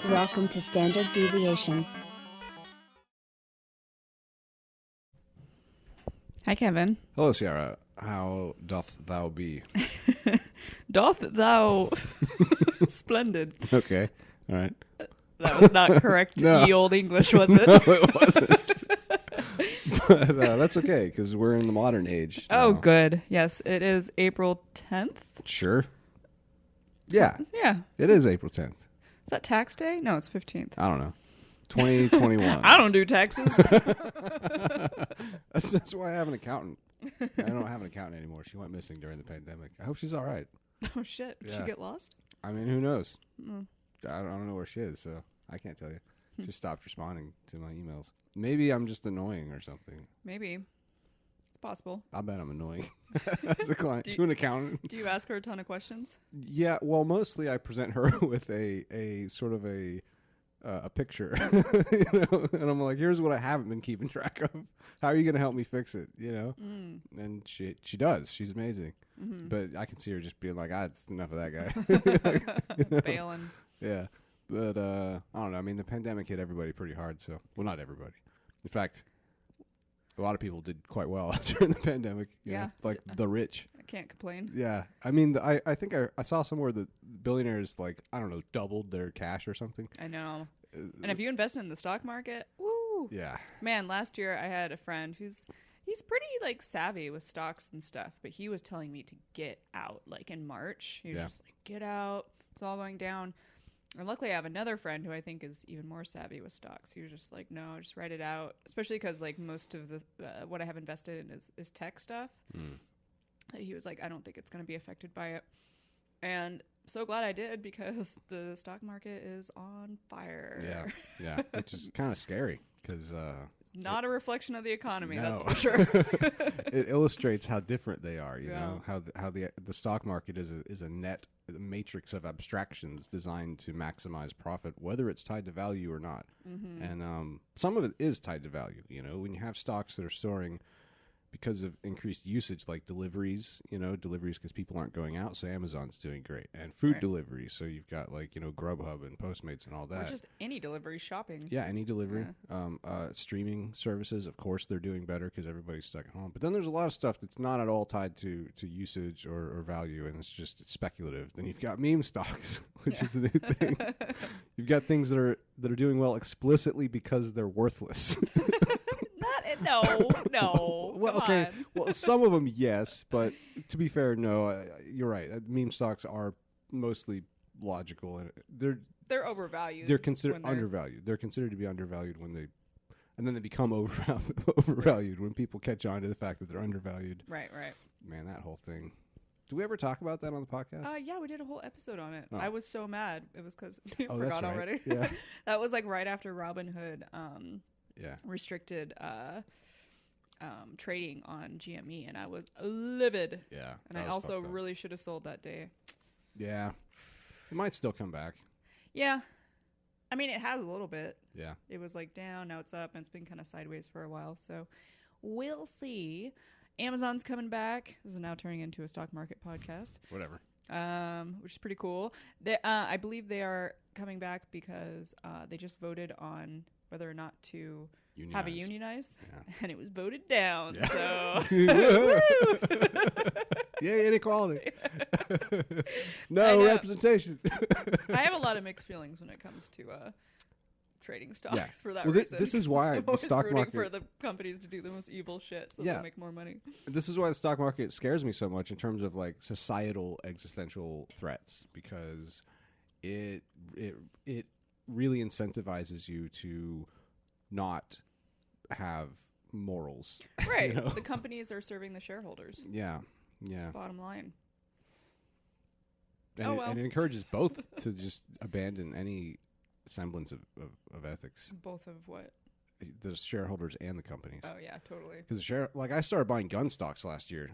Welcome to Standard Deviation. Hi, Kevin. Hello, Sierra. How doth thou be? Doth thou... Splendid. Okay. All right. That was not correct No. ye old English, was it? No, it wasn't. But that's okay, because we're in the modern age. Oh, now. good. Yes, it is April 10th. Sure. Yeah, Yeah. it is April 10th. Is that tax day? No, it's 15th. I don't know. 2021. I don't do taxes. That's why I have an accountant. I don't have an accountant anymore. She went missing during the pandemic. I hope she's all right. Oh, shit. Did she Yeah. get lost? I mean, who knows? Mm. I don't know where she is, so I can't tell you. She stopped responding to my emails. Maybe I'm just annoying or something. Maybe. It's possible. I bet I'm annoying as a client Do you- to an accountant. Do you ask her a ton of questions? Yeah, well, mostly I present her with a sort of a picture, you know, and I'm like, here's what I haven't been keeping track of. How are you going to help me fix it? You know, and she does. She's amazing, but I can see her just being like, it's enough of that guy. Bailing. Yeah, but I don't know. I mean, the pandemic hit everybody pretty hard. So, well, not everybody. In fact, a lot of people did quite well during the pandemic. You know, like the rich. I can't complain. Yeah, I mean, I think I saw somewhere that billionaires, like, I don't know, doubled their cash or something. I know. And if you invested in the stock market, woo. Yeah. Man, last year I had a friend he's pretty like savvy with stocks and stuff, but he was telling me to get out like in March. He was just like, get out. It's all going down. And luckily I have another friend who I think is even more savvy with stocks. He was just like, no, just write it out. Especially because like most of the what I have invested in is tech stuff. He was like, I don't think it's going to be affected by it. And so glad I did, because the stock market is on fire. Yeah, which is kind of scary because It's not a reflection of the economy, no. that's for sure. It illustrates how different they are. You Yeah. know how the stock market is a net matrix of abstractions designed to maximize profit, whether it's tied to value or not. And some of it is tied to value. You know, when you have stocks that are soaring because of increased usage, like deliveries because people aren't going out, so Amazon's doing great, and food delivery, so you've got like, you know, Grubhub and Postmates and all that, Or just any delivery shopping. yeah, any delivery. Streaming services, of course, they're doing better because everybody's stuck at home, but then there's a lot of stuff that's not at all tied to usage or value, and it's just speculative. Then you've got meme stocks, which is a new thing. You've got things that are doing well explicitly because they're worthless. No. Well, come okay. on. Well, some of them, yes, but to be fair, no. You're right. Meme stocks are mostly logical, and They're overvalued. they're considered when they're- undervalued. They're considered to be undervalued and then they become overvalued when people catch on to the fact that they're undervalued. Right. Man, that whole thing. Do we ever talk about that on the podcast? Yeah, we did a whole episode on it. Oh. I was so mad. It was because I Oh, forgot that's right. already. Yeah. That was like right after Robinhood Yeah. restricted trading on GME, and I was livid. Yeah. And that I was also fucked up. really should have sold that day. Yeah. It might still come back. Yeah. I mean, it has a little bit. Yeah. It was like down, now it's up, and it's been kind of sideways for a while. So we'll see. Amazon's coming back. This is now turning into a stock market podcast, Whatever. which is pretty cool. I believe they are coming back because they just voted on whether or not to have a unionize, and it was voted down. Yeah. So Yeah, inequality. No representation. I have a lot of mixed feelings when it comes to trading stocks for that Well, reason. this is why I'm the always stock rooting market for the companies to do the most evil shit so they'll make more money. This is why the stock market scares me so much in terms of like societal existential threats, because it really incentivizes you to not have morals. Right. You know? The companies are serving the shareholders. Yeah. Bottom line. And, and it encourages both to just abandon any semblance of ethics. Both of what? The shareholders and the companies. Oh yeah, totally. Because I started buying gun stocks last year,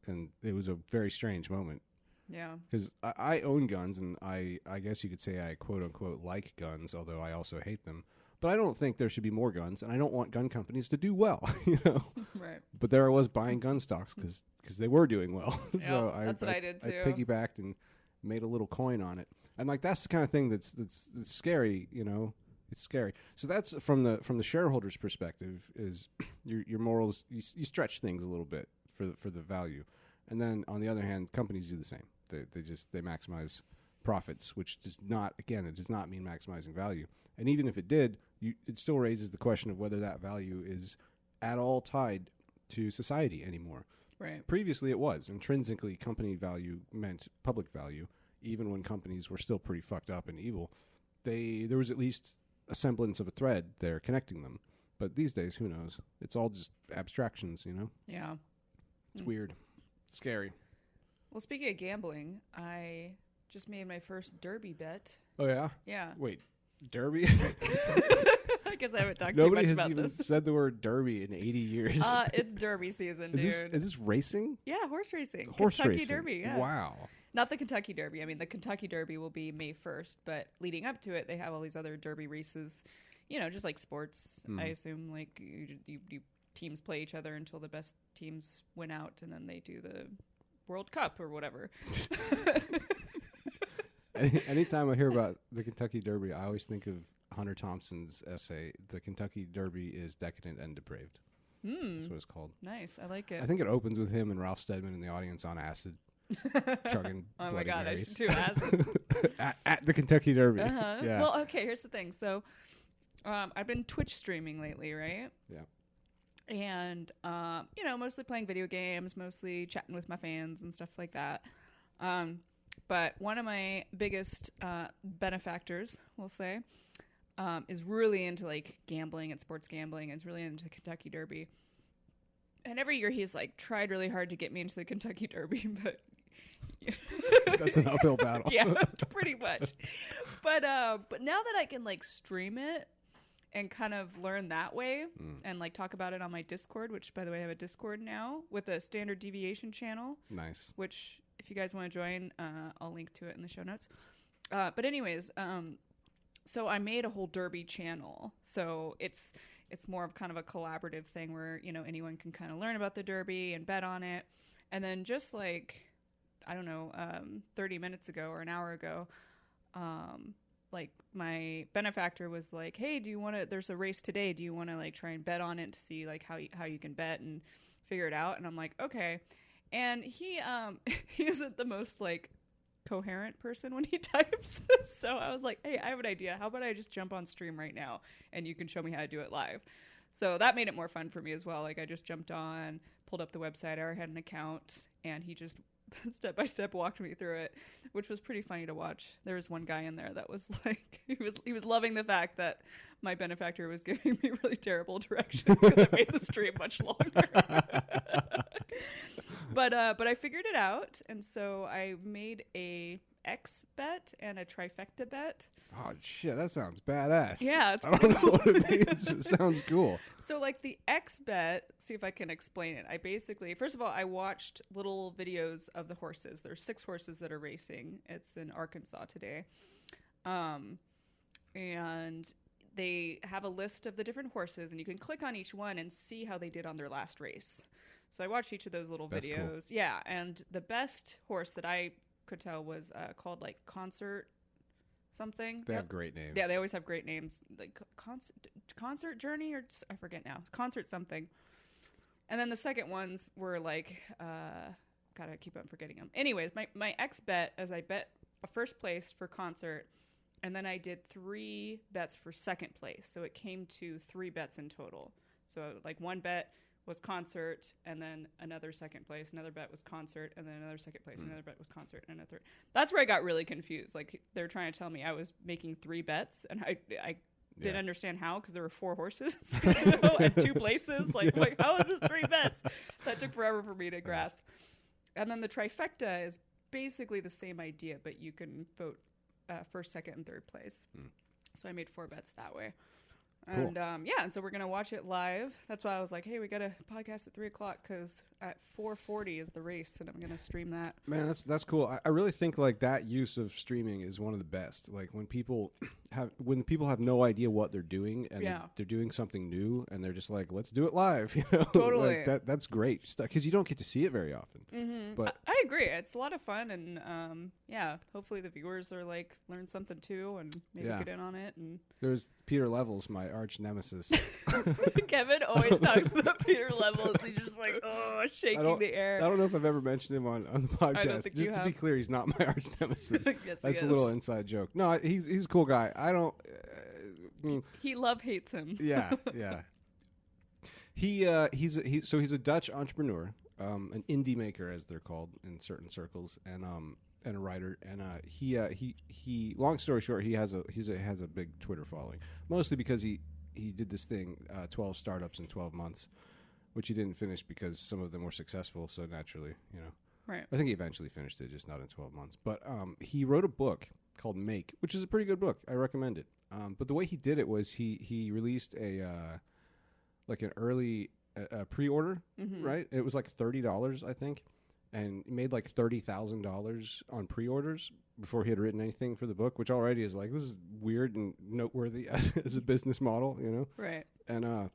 and it was a very strange moment. Yeah. Because I own guns, and I guess you could say I quote unquote like guns, although I also hate them. But I don't think there should be more guns, and I don't want gun companies to do well, you know. Right. But there I was buying gun stocks because they were doing well. Yeah, So that's what I did too. I piggybacked and made a little coin on it. And like that's the kind of thing that's scary, you know. It's scary. So that's from the shareholder's perspective. Is your morals? You stretch things a little bit for the value, and then on the other hand, companies do the same. They maximize profits, which does not mean maximizing value. And even if it did, it still raises the question of whether that value is at all tied to society anymore. Right. Previously, it was intrinsically company value meant public value, even when companies were still pretty fucked up and evil. There was at least a semblance of a thread there connecting them. But these days, who knows? It's all just abstractions, you know? Yeah. It's weird. It's scary. Well, speaking of gambling, I just made my first derby bet. Oh, yeah? Yeah. Wait, derby? I guess I haven't talked Nobody too much has about even this. said the word derby in 80 years. It's derby season, dude. Is this racing? Yeah, horse racing. Horse Kentucky racing. Derby, yeah. Wow. Not the Kentucky Derby. I mean, the Kentucky Derby will be May 1st, but leading up to it, they have all these other derby races, you know, just like sports. I assume, like, you teams play each other until the best teams win out, and then they do the World Cup or whatever. Anytime I hear about the Kentucky Derby, I always think of Hunter Thompson's essay, "The Kentucky Derby is decadent and depraved." That's what it's called. Nice. I like it. I think it opens with him and Ralph Steadman in the audience on acid, chugging Oh my Bloody God, I Marys. should do acid. at the Kentucky Derby. Uh-huh. Yeah. Well, okay, here's the thing. So I've been Twitch streaming lately, right? Yeah. And, you know, mostly playing video games, mostly chatting with my fans and stuff like that. But one of my biggest benefactors, we'll say, is really into, like, gambling and sports gambling. Is really into Kentucky Derby. And every year he's, like, tried really hard to get me into the Kentucky Derby, but... That's an uphill battle. Yeah, pretty much. But now that I can, like, stream it and kind of learn that way and, like, talk about it on my Discord, which, by the way, I have a Discord now with a standard deviation channel. Nice. Which, if you guys want to join, I'll link to it in the show notes. But anyways, so I made a whole derby channel. So it's more of kind of a collaborative thing where, you know, anyone can kind of learn about the derby and bet on it. And then just like, I don't know, 30 minutes ago or an hour ago, like my benefactor was like, hey, there's a race today. Do you want to like try and bet on it to see like how you can bet and figure it out? And I'm like, okay. And he isn't the most like coherent person when he types. So I was like, hey, I have an idea. How about I just jump on stream right now and you can show me how to do it live? So that made it more fun for me as well. Like I just jumped on, pulled up the website. I already had an account and he just step by step walked me through it, which was pretty funny to watch. There was one guy in there that was like, he was loving the fact that my benefactor was giving me really terrible directions because I made the stream much longer. But I figured it out, and so I made a X bet and a trifecta bet. Oh shit, that sounds badass. Yeah, it's I don't know what it means. It sounds cool. So like the X bet, see if I can explain it. I basically, first of all, I watched little videos of the horses. There's 6 horses that are racing. It's in Arkansas today. And they have a list of the different horses, and you can click on each one and see how they did on their last race. So I watched each of those little That's videos. Cool. Yeah, and the best horse that I could tell was called like Concert something. They have great names. Yeah, they always have great names. Like Concert Journey, or I forget now. Concert something. And then the second ones were like, gotta keep on forgetting them. Anyways, my X bet, as I bet a first place for Concert, and then I did 3 bets for second place. So it came to 3 bets in total. So like one bet was Concert, and then another second place. Another bet was Concert, and then another second place. Another bet was Concert, and another. That's where I got really confused. Like they're trying to tell me I was making 3 bets, and I didn't understand how, because there were 4 horses, you know, at 2 places. Like how is this 3 bets? That took forever for me to grasp. And then the trifecta is basically the same idea, but you can vote first, second, and third place. So I made 4 bets that way. And and so we're gonna watch it live. That's why I was like, hey, we got a podcast at 3:00 because at 4:40 is the race, and I'm gonna stream that. Man, that's cool. I really think like that use of streaming is one of the best. Like when people have no idea what they're doing and they're doing something new, and they're just like, let's do it live. You know? Totally. Like that's great because you don't get to see it very often. Mm-hmm. But I agree. It's a lot of fun, and hopefully the viewers are like learn something too, and maybe get in on it. And there's Peter Levels, my arch nemesis. Kevin always talks about Peter Levels. He's just like, shaking the air. I don't know if I've ever mentioned him on the podcast. I don't think Just to be clear, he's not my arch nemesis. Yes, That's a little inside joke. No, he's a cool guy. I don't. He hates him. Yeah. He's a Dutch entrepreneur, an indie maker as they're called in certain circles, and a writer. And he long story short, he has a big Twitter following, mostly because he did this thing, 12 startups in 12 months, which he didn't finish because some of them were successful. So naturally, right. I think he eventually finished it, just not in 12 months. But he wrote a book called Make, which is a pretty good book. I recommend it. But the way he did it was he released an early pre-order, right? It was like $30, I think, and he made like $30,000 on pre-orders before he had written anything for the book, which already is like, this is weird and noteworthy as a business model, Right. And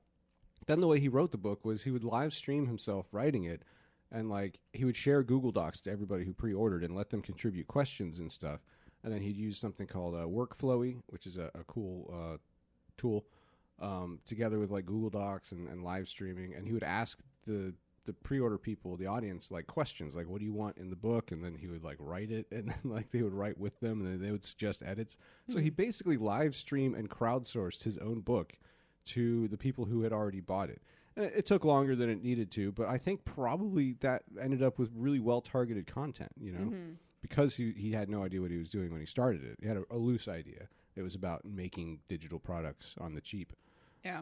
then the way he wrote the book was he would live stream himself writing it, and like he would share Google Docs to everybody who pre-ordered and let them contribute questions and stuff. And then he'd use something called Workflowy, which is a cool tool, together with like Google Docs and live streaming. And he would ask the pre-order people, the audience, like questions, like, what do you want in the book? And then he would like write it, and then like they would write with them, and then they would suggest edits. So he basically live streamed and crowdsourced his own book to the people who had already bought it. It took longer than it needed to, but I think probably that ended up with really well-targeted content, because he had no idea what he was doing when he started it. He had a loose idea. It was about making digital products on the cheap. Yeah.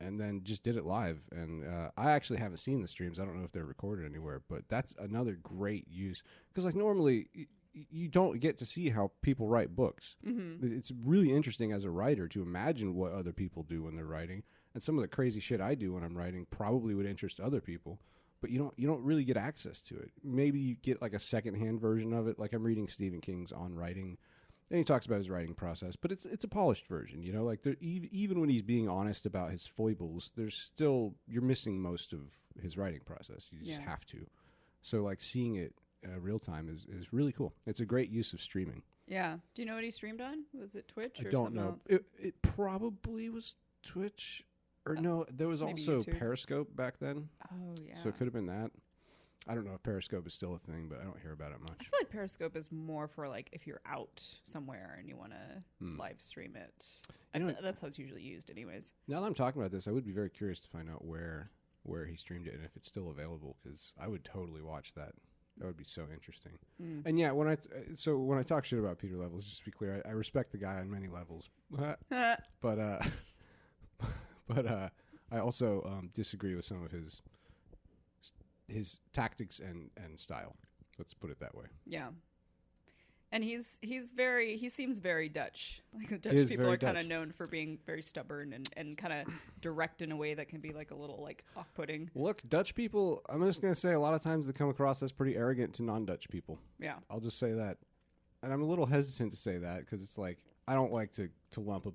And then just did it live. And I actually haven't seen the streams. I don't know if they're recorded anywhere, but that's another great use. Because like normally you don't get to see how people write books. It's really interesting as a writer to imagine what other people do when they're writing. And some of the crazy shit I do when I'm writing probably would interest other people. But you don't really get access to it. Maybe you get like a secondhand version of it. Like I'm reading Stephen King's On Writing, and he talks about his writing process. But it's a polished version, Like even when he's being honest about his foibles, you're missing most of his writing process. You just have to. So like seeing it real time is really cool. It's a great use of streaming. Yeah. Do you know what he streamed on? Was it Twitch or I don't something know. else? It probably was Twitch. Or no, there was also YouTube. Periscope back then. Oh, yeah. So it could have been that. I don't know if Periscope is still a thing, but I don't hear about it much. I feel like Periscope is more for like if you're out somewhere and you want to live stream it. That's how it's usually used anyways. Now that I'm talking about this, I would be very curious to find out where he streamed it and if it's still available, because I would totally watch that. That would be so interesting. And yeah, when I talk shit about Peter Levels, just to be clear, I respect the guy on many levels. But I also disagree with some of his tactics and style. Let's put it that way. Yeah. And he seems very Dutch. Like the Dutch people are kind of known for being very stubborn and kind of direct in a way that can be like a little like off-putting. Look, Dutch people, I'm just going to say a lot of times they come across as pretty arrogant to non-Dutch people. Yeah. I'll just say that. And I'm a little hesitant to say that because it's like, I don't like to lump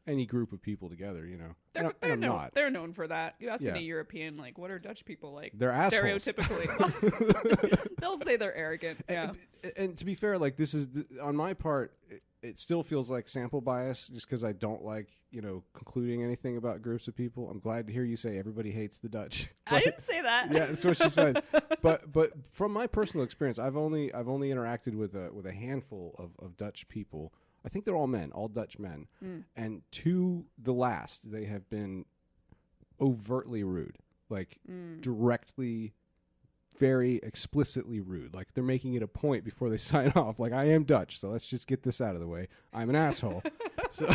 any group of people together, They're known for that. You ask any European, like, what are Dutch people like? They're assholes. Stereotypically. They'll say they're arrogant. Yeah. And to be fair, like, this is, on my part, it still feels like sample bias just because I don't like, concluding anything about groups of people. I'm glad to hear you say everybody hates the Dutch. I didn't say that. Yeah, that's what she said. But from my personal experience, I've only interacted with a handful of Dutch people. I think they're all men, all Dutch men. And to the last, they have been overtly rude, like directly, very explicitly rude. Like they're making it a point before they sign off. Like, I am Dutch, so let's just get this out of the way. I'm an asshole. So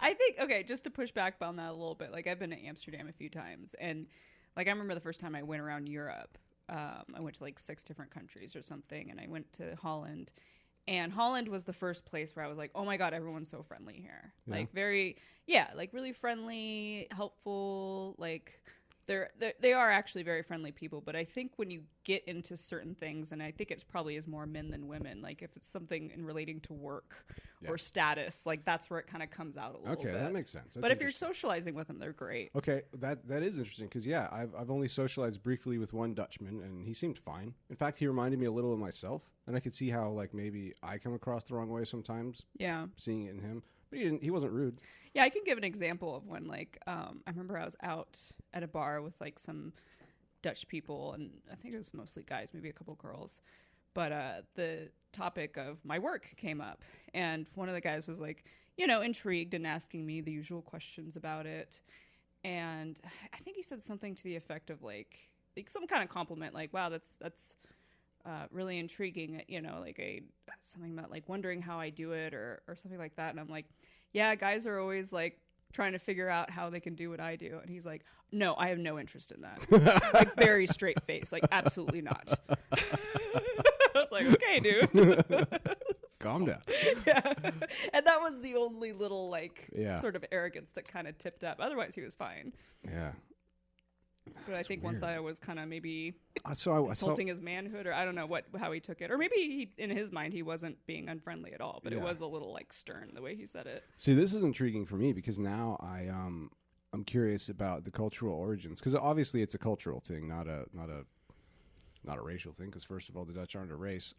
I think, okay, just to push back on that a little bit, like I've been to Amsterdam a few times, and like I remember the first time I went around Europe, I went to like 6 different countries or something, and I went to Holland. And Holland was the first place where I was like, oh my God, everyone's so friendly here. Yeah. Like like really friendly, helpful. Like they are actually very friendly people. But I think when you get into certain things, and I think it probably is more men than women, like if it's something in relating to work or status, like that's where it kind of comes out a little bit. Okay, that makes sense. That's but if you're socializing with them, they're great. Okay, that is interesting because I've only socialized briefly with one Dutchman and he seemed fine. In fact, he reminded me a little of myself, and I could see how like maybe I come across the wrong way sometimes. Yeah, seeing it in him, but he wasn't rude. Yeah, I can give an example of when like I remember I was out at a bar with like some Dutch people, and I think it was mostly guys, maybe a couple girls. But the topic of my work came up, and one of the guys was like, intrigued and asking me the usual questions about it. And I think he said something to the effect of like some kind of compliment, like, wow, that's really intriguing, like something about like wondering how I do it or something like that. And I'm like, yeah, guys are always like trying to figure out how they can do what I do. And he's like, no, I have no interest in that. Like very straight face, like absolutely not. I was like, okay, dude. Calm down. Yeah. And that was the only little like sort of arrogance that kind of tipped up. Otherwise he was fine. Yeah. But I think once I was kind of maybe insulting his manhood, or I don't know how he took it, or maybe in his mind he wasn't being unfriendly at all, but it was a little like stern the way he said it. See, this is intriguing for me because now I'm curious about the cultural origins, because obviously it's a cultural thing, not a racial thing. Because first of all, the Dutch aren't a race.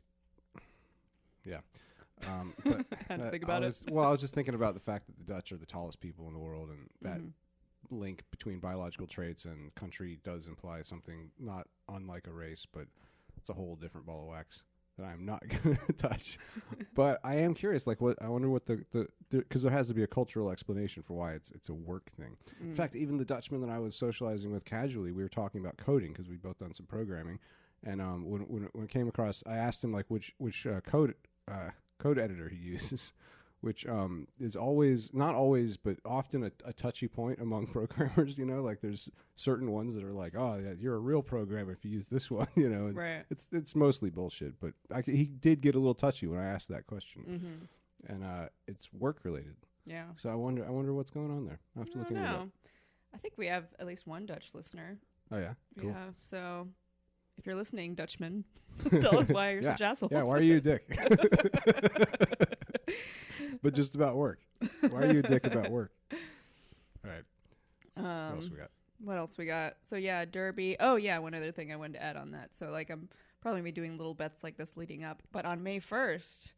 Yeah. But had to think about it. Well, I was just thinking about the fact that the Dutch are the tallest people in the world, and that link between biological traits and country does imply something not unlike a race, but it's a whole different ball of wax that I'm not going to touch. But I am curious, like, I wonder what because there has to be a cultural explanation for why it's a work thing. In fact, even the Dutchman that I was socializing with casually, we were talking about coding because we'd both done some programming, and when it came across, I asked him like which code editor he uses. Which is not always, but often a touchy point among programmers. Like there's certain ones that are like, oh, yeah, you're a real programmer if you use this one. And right. It's mostly bullshit. But he did get a little touchy when I asked that question, and it's work related. Yeah. So I wonder what's going on there. I have to look into it. I think we have at least one Dutch listener. Oh yeah, cool. Yeah. So if you're listening, Dutchman, tell us why you're such assholes. Yeah. Why are you a dick? But just about work. Why are you a dick about work? All right. What else we got? So yeah, Derby. Oh yeah, one other thing I wanted to add on that. So like I'm probably gonna be doing little bets like this leading up. But on May 1st,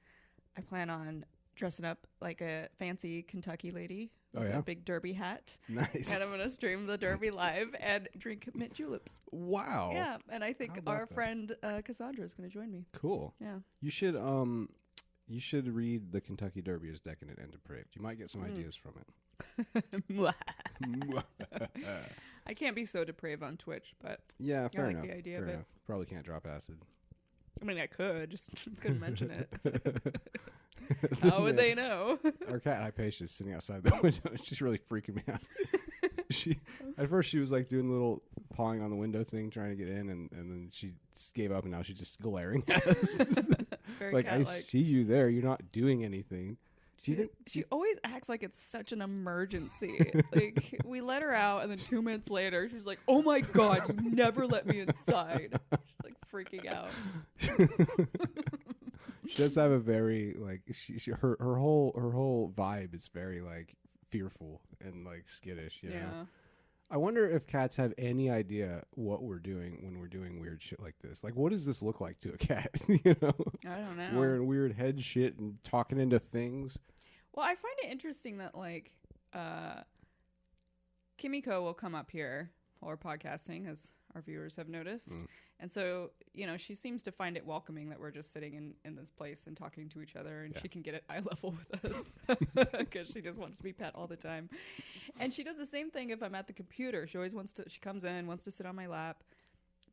I plan on dressing up like a fancy Kentucky lady. With a big Derby hat. Nice. And I'm gonna stream the Derby live and drink mint juleps. Wow. Yeah, and I think our friend Cassandra is gonna join me. Cool. Yeah. You should read the Kentucky Derby as Decadent and Depraved. You might get some ideas from it. I can't be so depraved on Twitch, but yeah, fair enough. The idea of it. Probably can't drop acid. I mean, I could, just couldn't mention it. How would they know? Our cat Hypatia is sitting outside the window. She's really freaking me out. At first she was like doing a little pawing on the window thing, trying to get in, and then she gave up, and now she's just glaring at us. Very like, cat-like. I see you there. You're not doing anything. She always acts like it's such an emergency. Like we let her out, and then 2 minutes later, she's like, "Oh my God, you never let me inside." She's like freaking out. She does have a very like her whole vibe is very like fearful and like skittish. You know? I wonder if cats have any idea what we're doing when we're doing weird shit like this. Like, what does this look like to a cat? I don't know. Wearing weird head shit and talking into things. Well, I find it interesting that like Kimiko will come up here while we're podcasting, as our viewers have noticed. And so, she seems to find it welcoming that we're just sitting in this place and talking to each other, and she can get at eye level with us because she just wants to be pet all the time. And she does the same thing if I'm at the computer. She always she comes in, wants to sit on my lap.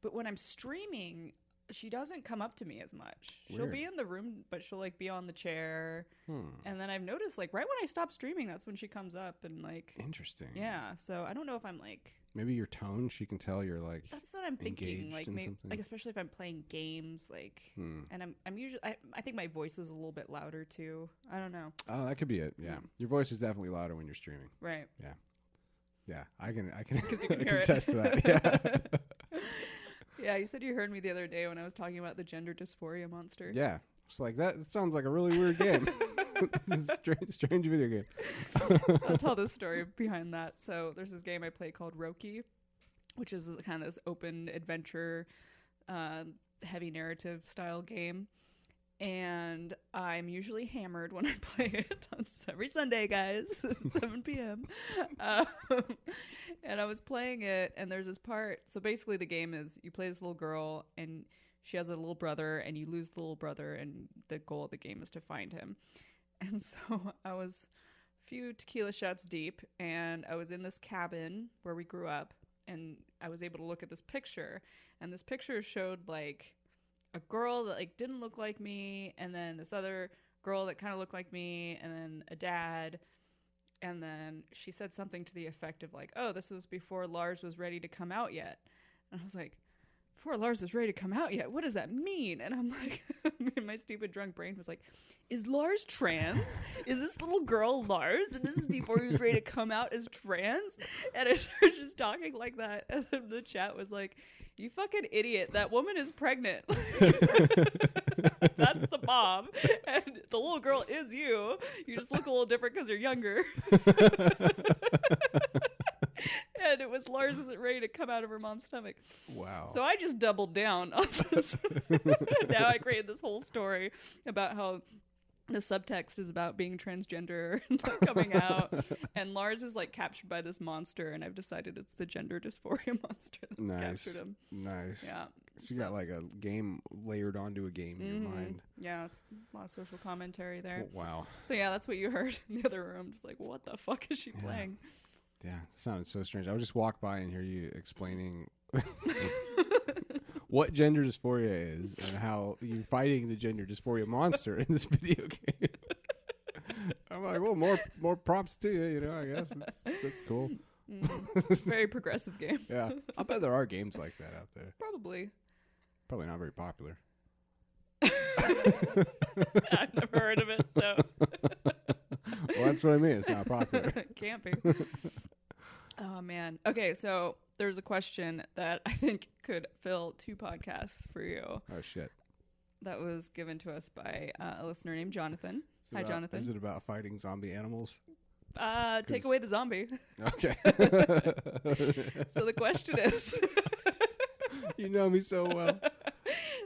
But when I'm streaming, She doesn't come up to me as much. She'll Weird. be in the room, but she'll like be on the chair. And then I've noticed like right when I stop streaming, that's when she comes up and like. Interesting. Yeah. So I don't know if I'm like. Maybe your tone, she can tell you're like. That's what I'm thinking. Like maybe, something. like especially if I'm playing games, like, and I'm usually I think my voice is a little bit louder too. I don't know. Oh, that could be it. Yeah, your voice is definitely louder when you're streaming. Right. Yeah. Yeah, I can. Because you can I hear it. attest to that. Yeah. Yeah, you said you heard me the other day when I was talking about the gender dysphoria monster. Yeah. It's like that sounds like a really weird game. strange video game. I'll tell this story behind that. So there's this game I play called Roki, which is kind of this open adventure, heavy narrative style game. And I'm usually hammered when I play it. It's every Sunday, guys, 7 p.m. And I was playing it, and there's this part. So basically the game is you play this little girl, and she has a little brother, and you lose the little brother, and the goal of the game is to find him. And so I was a few tequila shots deep, and I was in this cabin where we grew up, and I was able to look at this picture, and this picture showed like a girl that like didn't look like me, and then this other girl that kind of looked like me, and then a dad. And then she said something to the effect of like, oh, this was before Lars was ready to come out yet. And I was like, before Lars is ready to come out yet? What does that mean? And I'm like, my stupid drunk brain was like, is Lars trans? Is this little girl Lars? And this is before he was ready to come out as trans? And I started just talking like that. And then the chat was like, you fucking idiot. That woman is pregnant. That's the mom. And the little girl is you. You just look a little different because you're younger. And it was Lars isn't ready to come out of her mom's stomach. Wow. So I just doubled down on this. Now I created this whole story about how the subtext is about being transgender and like, coming out. And Lars is like captured by this monster, and I've decided it's the gender dysphoria monster that's captured him. Nice. Yeah. So you got like a game layered onto a game in your mind. Yeah, it's a lot of social commentary there. Oh, wow. So yeah, that's what you heard in the other room. Just like, what the fuck is she playing? Yeah, that sounded so strange. I would just walk by and hear you explaining what gender dysphoria is and how you're fighting the gender dysphoria monster in this video game. I'm like, well, more props to you, you know, I guess. That's cool. Very progressive game. Yeah. I bet there are games like that out there. Probably not very popular. I've never heard of it, so. Well, that's what I mean. It's not popular. Can't be. Oh, man. Okay, so there's a question that I think could fill 2 podcasts for you. Oh, shit. That was given to us by a listener named Jonathan. Hi, Jonathan. Is it about fighting zombie animals? Take away the zombie. Okay. So the question is... You know me so well.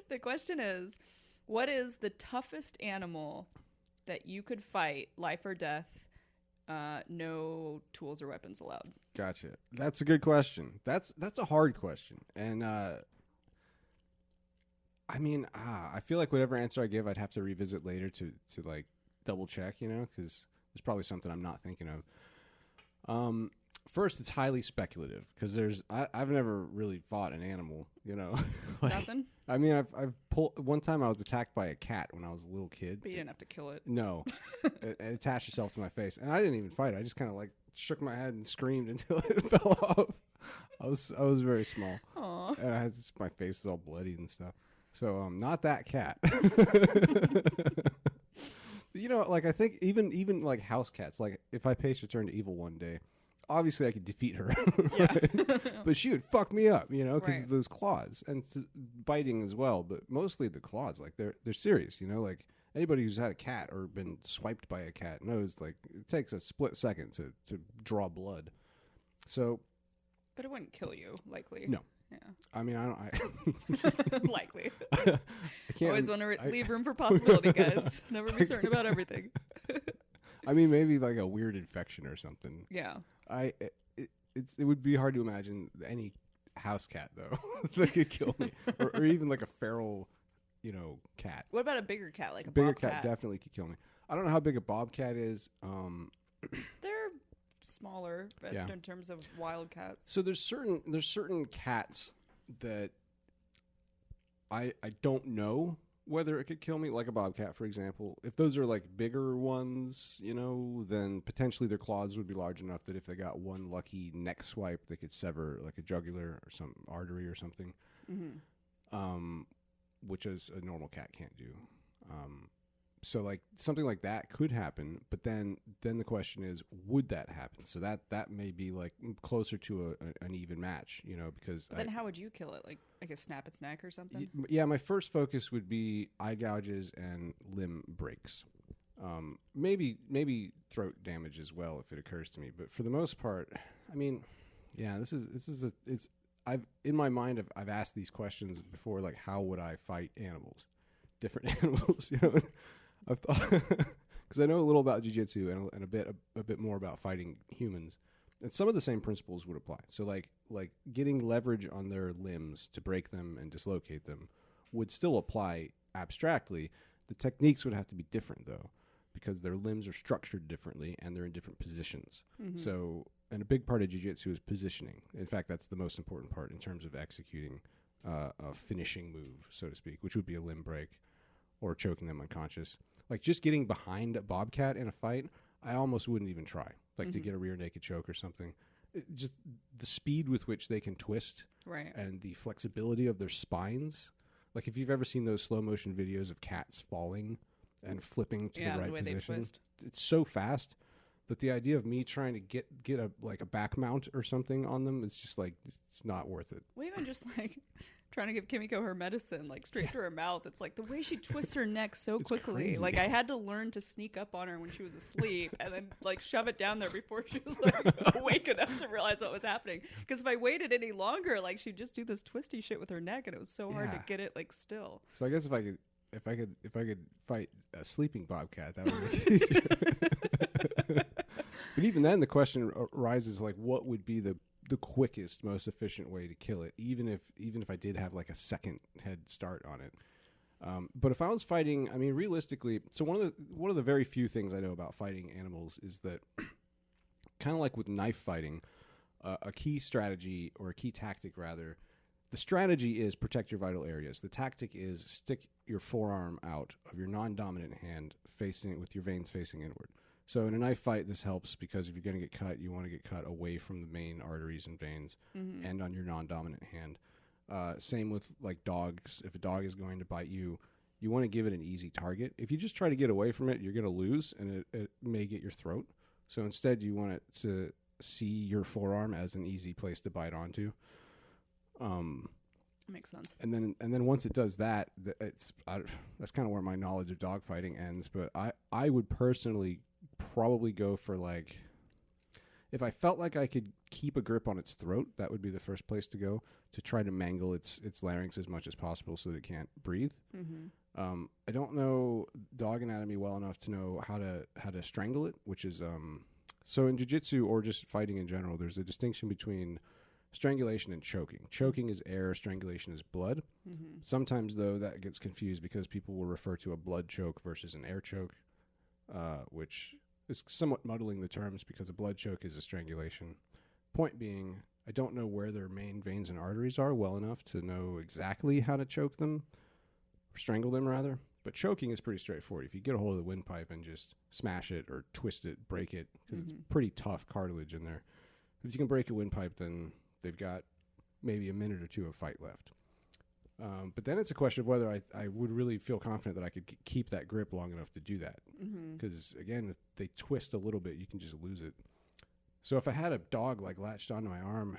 The question is, what is the toughest animal that you could fight, life or death, no tools or weapons allowed? Gotcha. That's a good question. That's a hard question. And I mean, I feel like whatever answer I give, I'd have to revisit later to like double check, you know, because there's probably something I'm not thinking of. First, it's highly speculative because I've never really fought an animal, you know. Like, Nothing? I mean, I've pulled one time. I was attacked by a cat when I was a little kid. But you didn't have to kill it. No, it attached itself to my face, and I didn't even fight it. I just kind of like shook my head and screamed until it fell off. I was very small. Aww. And I had my face was all bloody and stuff. So not that cat. You know, like I think even like house cats. Like if I paced her turn to evil one day, obviously I could defeat her. Yeah. But she would fuck me up, you know, because Right. of those claws and biting as well. But mostly the claws, like they're serious, you know. Like anybody who's had a cat or been swiped by a cat knows, like it takes a split second to draw blood. So, But it wouldn't kill you, likely. No. Yeah. I mean, I Likely. can't. Always want to leave room for possibility, guys. Never be certain about everything. I mean, maybe like a weird infection or something. Yeah. It would be hard to imagine any house cat though that could kill me, or even like a feral, you know, cat. What about a bigger cat, like a Bigger bobcat? cat definitely could kill me. I don't know how big a bobcat is. They're smaller, best Yeah. in terms of wild cats. So there's certain cats that I don't know whether it could kill me, like a bobcat, for example. If those are like bigger ones, you know, then potentially their claws would be large enough that if they got one lucky neck swipe, they could sever like a jugular or some artery or something, which is a normal cat can't do. So like something like that could happen, but then the question is, would that happen? So that may be like closer to an even match, you know, because then how would you kill it? Like I guess snap its neck or something? Yeah, my first focus would be eye gouges and limb breaks. Maybe throat damage as well if it occurs to me, but for the most part, I mean, yeah, I've in my mind I've asked these questions before, like how would I fight different animals, you know? I've thought, because I know a little about jiu-jitsu and a bit more about fighting humans, and some of the same principles would apply. So like getting leverage on their limbs to break them and dislocate them would still apply abstractly. The techniques would have to be different though, because their limbs are structured differently and they're in different positions. So, and a big part of jiu-jitsu is positioning. In fact, that's the most important part in terms of executing a finishing move, so to speak, which would be a limb break or choking them unconscious. Like just getting behind a bobcat in a fight, I almost wouldn't even try. Like to get a rear naked choke or something. Just the speed with which they can twist, right, and the flexibility of their spines. Like if you've ever seen those slow motion videos of cats falling and flipping to the right position, it's so fast that the idea of me trying to get a back mount or something on them, it's just like it's not worth it. Well, even just like trying to give Kimiko her medicine, like straight to her mouth. It's like the way she twists her neck so quickly. Crazy. Like I had to learn to sneak up on her when she was asleep and then like shove it down there before she was like awake enough to realize what was happening. Because if I waited any longer, like she'd just do this twisty shit with her neck, and it was so hard to get it like still. So I guess if I could fight a sleeping bobcat, that would make it easier. But even then, the question arises like, what would be the quickest, most efficient way to kill it, even if I did have like a second head start on it. But if I was fighting, I mean, realistically, so one of the very few things I know about fighting animals is that, kind of like with knife fighting, a key strategy or a key tactic rather, the strategy is protect your vital areas. The tactic is stick your forearm out of your non-dominant hand, facing with your veins facing inward. So in a knife fight, this helps because if you're going to get cut, you want to get cut away from the main arteries and veins and on your non-dominant hand. Same with like dogs. If a dog is going to bite you, you want to give it an easy target. If you just try to get away from it, you're going to lose and it may get your throat. So instead, you want it to see your forearm as an easy place to bite onto. Makes sense. And then once it does that, that's kind of where my knowledge of dog fighting ends. But I would personally probably go for like, if I felt like I could keep a grip on its throat, that would be the first place to go, to try to mangle its larynx as much as possible so that it can't breathe. I don't know dog anatomy well enough to know how to strangle it, which is so in jiu-jitsu or just fighting in general, there's a distinction between strangulation and choking. Choking is air, strangulation is blood. Sometimes though that gets confused because people will refer to a blood choke versus an air choke, which is somewhat muddling the terms because a blood choke is a strangulation. Point being, I don't know where their main veins and arteries are well enough to know exactly how to choke them, or strangle them rather. But choking is pretty straightforward. If you get a hold of the windpipe and just smash it or twist it, break it, because it's pretty tough cartilage in there. If you can break a windpipe, then they've got maybe a minute or two of fight left. But then it's a question of whether I would really feel confident that I could keep that grip long enough to do that. Because, again, if they twist a little bit, you can just lose it. So if I had a dog, like, latched onto my arm,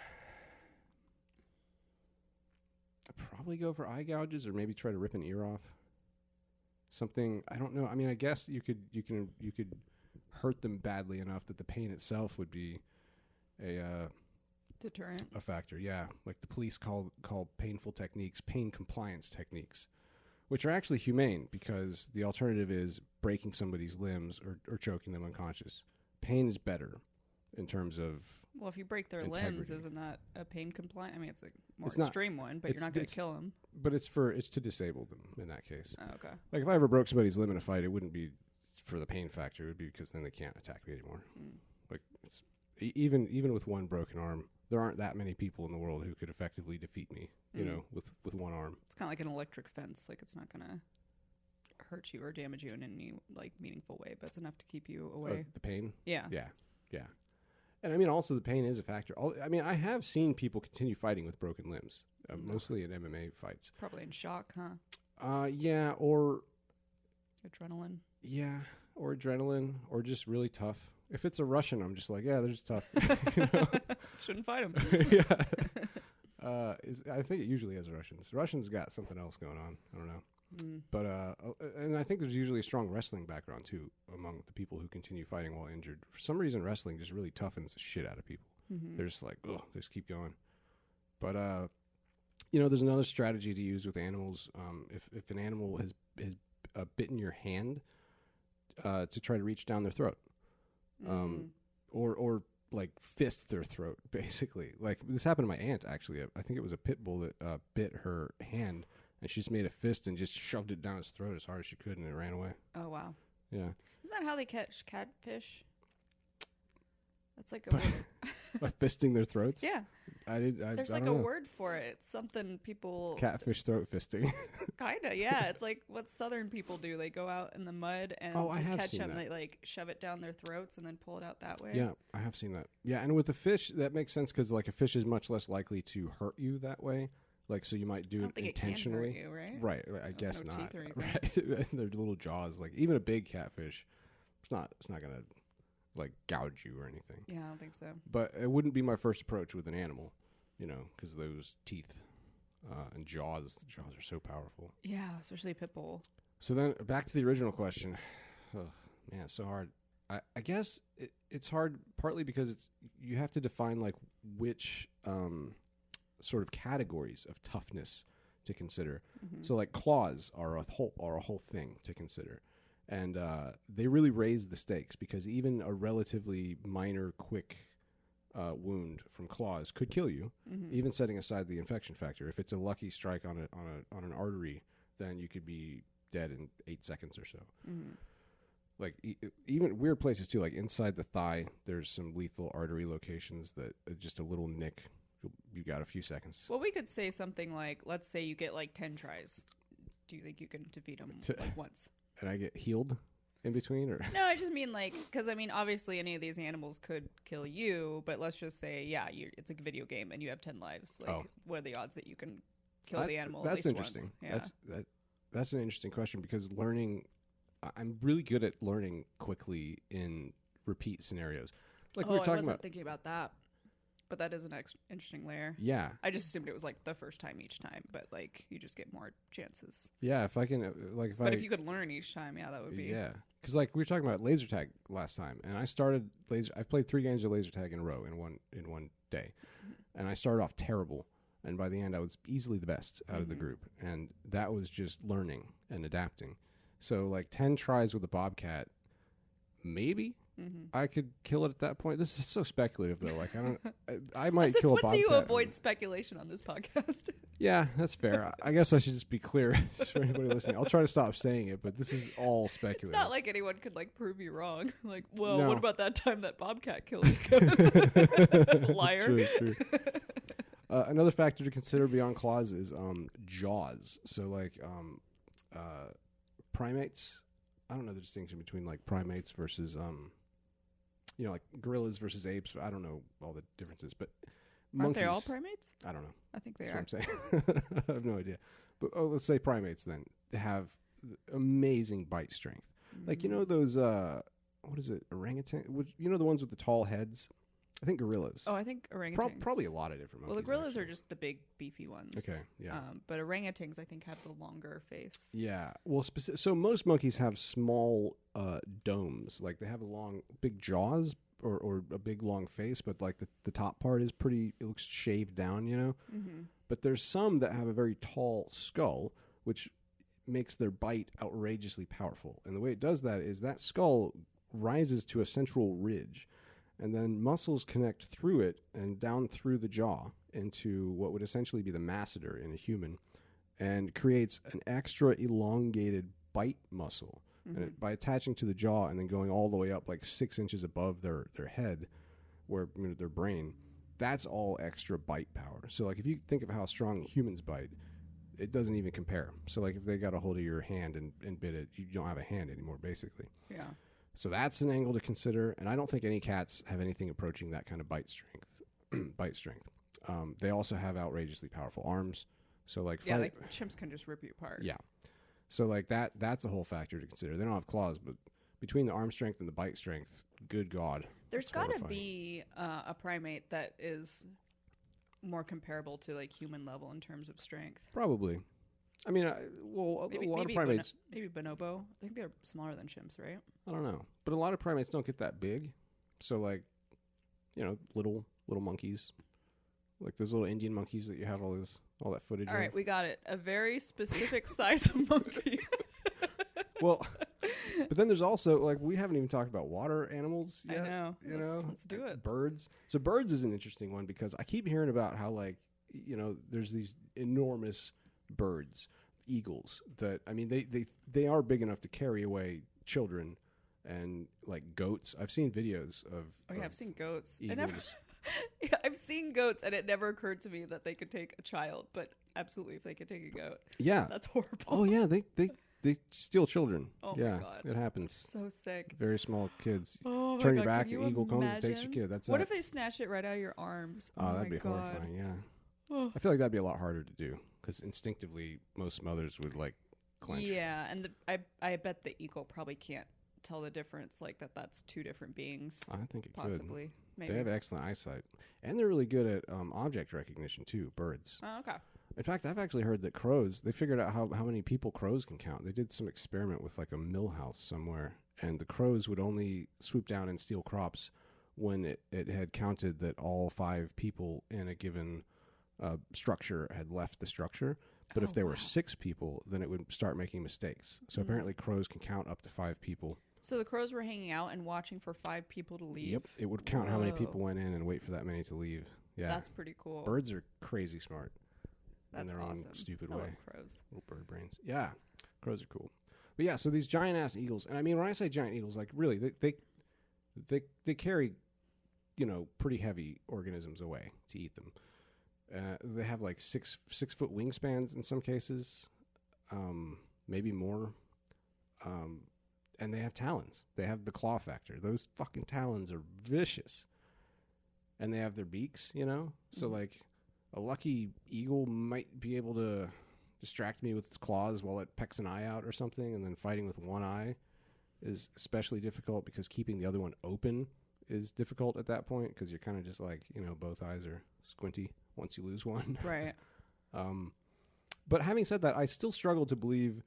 I'd probably go for eye gouges or maybe try to rip an ear off. Something, I don't know. I mean, I guess you could hurt them badly enough that the pain itself would be a deterrent, a factor. Yeah, like the police call painful techniques pain compliance techniques, which are actually humane because the alternative is breaking somebody's limbs or choking them unconscious. Pain is better in terms of, well, if you break their integrity. limbs, isn't that a pain compliant? I mean, it's a more It's not- extreme one, but you're not going to kill them. but it's to disable them in that case. Oh, okay. Like if I ever broke somebody's limb in a fight, it wouldn't be for the pain factor. It would be because then they can't attack me anymore. Like even with one broken arm, there aren't that many people in the world who could effectively defeat me. You know, with one arm. It's kind of like an electric fence. Like, it's not gonna hurt you or damage you in any like meaningful way, but it's enough to keep you away. The pain. Yeah. And I mean, also the pain is a factor. I mean, I have seen people continue fighting with broken limbs, mostly in MMA fights. Probably in shock, huh? Yeah, or Adrenaline. Yeah, or adrenaline, or just really tough. If it's a Russian, I'm just like, yeah, they're just tough. You know? Shouldn't fight them. Yeah. I think it usually is Russians. Russians got something else going on. I don't know. But and I think there's usually a strong wrestling background too among the people who continue fighting while injured. For some reason, wrestling just really toughens the shit out of people. They're just like, oh, just keep going. But you know, there's another strategy to use with animals. If an animal has bitten your hand, to try to reach down their throat, or like fist their throat, basically. Like this happened to my aunt actually. I think it was a pit bull that bit her hand. And she just made a fist and just shoved it down his throat as hard as she could, and it ran away. Oh, wow. Yeah. Isn't that how they catch catfish? That's like a By word. fisting their throats? Yeah. There's like a word for it. It's something people... Catfish throat fisting. Kind of, yeah. It's like what Southern people do. They go out in the mud and catch them. They like shove it down their throats and then pull it out that way. Yeah, I have seen that. Yeah, and with the fish, that makes sense because like a fish is much less likely to hurt you that way. Like, so you might do it intentionally. It can hurt you, right? Right. I guess no not. Teeth or Right. Their little jaws, like even a big catfish, it's not gonna like gouge you or anything. Yeah, I don't think so. But it wouldn't be my first approach with an animal, you know, because those teeth and jaws, the jaws are so powerful. Yeah, especially a pit bull. So then back to the original question. Oh, man, it's so hard. I guess it's hard partly because you have to define like which sort of categories of toughness to consider. So like claws are a whole thing to consider. And they really raise the stakes because even a relatively minor, quick wound from claws could kill you, even setting aside the infection factor. If it's a lucky strike on an artery, then you could be dead in 8 seconds or so. Like even weird places too, like inside the thigh, there's some lethal artery locations that just a little nick, you got a few seconds. Well, we could say something like, let's say you get like 10 tries. Do you think you can defeat them like once? And I get healed in between, or no? I just mean like, because I mean, obviously, any of these animals could kill you, but let's just say, yeah, it's like a video game, and you have 10 lives. Like, what are the odds that you can kill the animal? That's at least interesting. Once? Yeah. That's an interesting question because I'm really good at learning quickly in repeat scenarios. Like we were talking I wasn't about. thinking about that. But that is an interesting layer. Yeah. I just assumed it was like the first time each time, but like you just get more chances. Yeah, if I can, if you could learn each time, yeah, that would be. Yeah, because like we were talking about laser tag last time, and I played 3 games of laser tag in a row in one day, and I started off terrible, and by the end I was easily the best out of the group, and that was just learning and adapting. So like 10 tries with a bobcat, maybe. I could kill it at that point. This is so speculative, though. Like I might kill a bobcat. What do you avoid speculation on this podcast? Yeah, that's fair. I guess I should just be clear just for anybody listening. I'll try to stop saying it, but this is all speculative. It's not like anyone could like prove you wrong. Like, well, what about that time that bobcat killed you? Liar. True. Another factor to consider beyond claws is jaws. So like primates. I don't know the distinction between like primates versus like gorillas versus apes. I don't know all the differences, but monkeys. Aren't they all primates? I don't know. I think they That's are. what I'm saying. I have no idea. But let's say primates then. They have amazing bite strength. Like, you know those, what is it, orangutan? You know the ones with the tall heads? I think gorillas. Oh, I think orangutans. Probably a lot of different monkeys. Well, the gorillas actually are just the big, beefy ones. Okay, yeah. But orangutans, I think, have the longer face. Yeah. Well, so most monkeys have small domes. Like, they have big jaws or a big, long face, but, like, the top part is it looks shaved down, you know? But there's some that have a very tall skull, which makes their bite outrageously powerful. And the way it does that is that skull rises to a central ridge, and then muscles connect through it and down through the jaw into what would essentially be the masseter in a human, and creates an extra elongated bite muscle. And by attaching to the jaw and then going all the way up like 6 inches above their head, where their brain, that's all extra bite power. So like if you think of how strong humans bite, it doesn't even compare. So like if they got a hold of your hand and bit it, you don't have a hand anymore, basically. Yeah. So that's an angle to consider. And I don't think any cats have anything approaching that kind of bite strength. Bite strength. They also have outrageously powerful arms. So like like chimps can just rip you apart. Yeah. So like that's a whole factor to consider. They don't have claws, but between the arm strength and the bite strength, good God. There's got to be a primate that is more comparable to like human level in terms of strength. Probably. I mean, a lot of primates. Maybe bonobo. I think they're smaller than chimps, right? I don't know, but a lot of primates don't get that big. So like, little monkeys, like those little Indian monkeys that you have all that footage. All right, we got it. A very specific size of monkey. Well, but then there's also like we haven't even talked about water animals yet. I know. Let's do it. Birds. So birds is an interesting one because I keep hearing about how like there's these enormous birds, eagles that they are big enough to carry away children and like goats. I've seen videos of. Oh yeah, I've seen goats. Eagles. I've seen goats, and it never occurred to me that they could take a child. But absolutely, if they could take a goat, yeah, that's horrible. Oh yeah, they steal children. Oh yeah, my God, it happens. So sick. Very small kids. Oh my Turn God, your back, can you an eagle comes and imagine? takes your kid. That's what it. if they snatch it right out of your arms? Oh, that'd my be God. horrifying. Yeah. Oh. I feel like that'd be a lot harder to do because instinctively most mothers would like clench. Yeah, and I bet the eagle probably can't tell the difference, like that's two different beings. I think it possibly. could. Maybe. They have excellent eyesight, and they're really good at object recognition too. Birds. Oh, okay. In fact, I've actually heard that crows. They figured out how many people crows can count. They did some experiment with like a mill house somewhere, and the crows would only swoop down and steal crops when it had counted that all 5 people in a given structure had left the structure. But if there were 6 people, then it would start making mistakes. So apparently crows can count up to 5 people. So the crows were hanging out and watching for 5 people to leave? Yep. It would count how many people went in and wait for that many to leave. Yeah. That's pretty cool. Birds are crazy smart. That's in their awesome. own stupid I way. love crows. Little bird brains. Yeah. Crows are cool. But yeah, so these giant ass eagles, and I mean when I say giant eagles, like really they carry, pretty heavy organisms away to eat them. They have like 6 foot wingspans in some cases, maybe more. And they have talons. They have the claw factor. Those fucking talons are vicious. And they have their beaks, So like a lucky eagle might be able to distract me with its claws while it pecks an eye out or something, and then fighting with one eye is especially difficult because keeping the other one open is difficult at that point because you're kind of just like, both eyes are squinty once you lose one. Right. But having said that, I still struggle to believe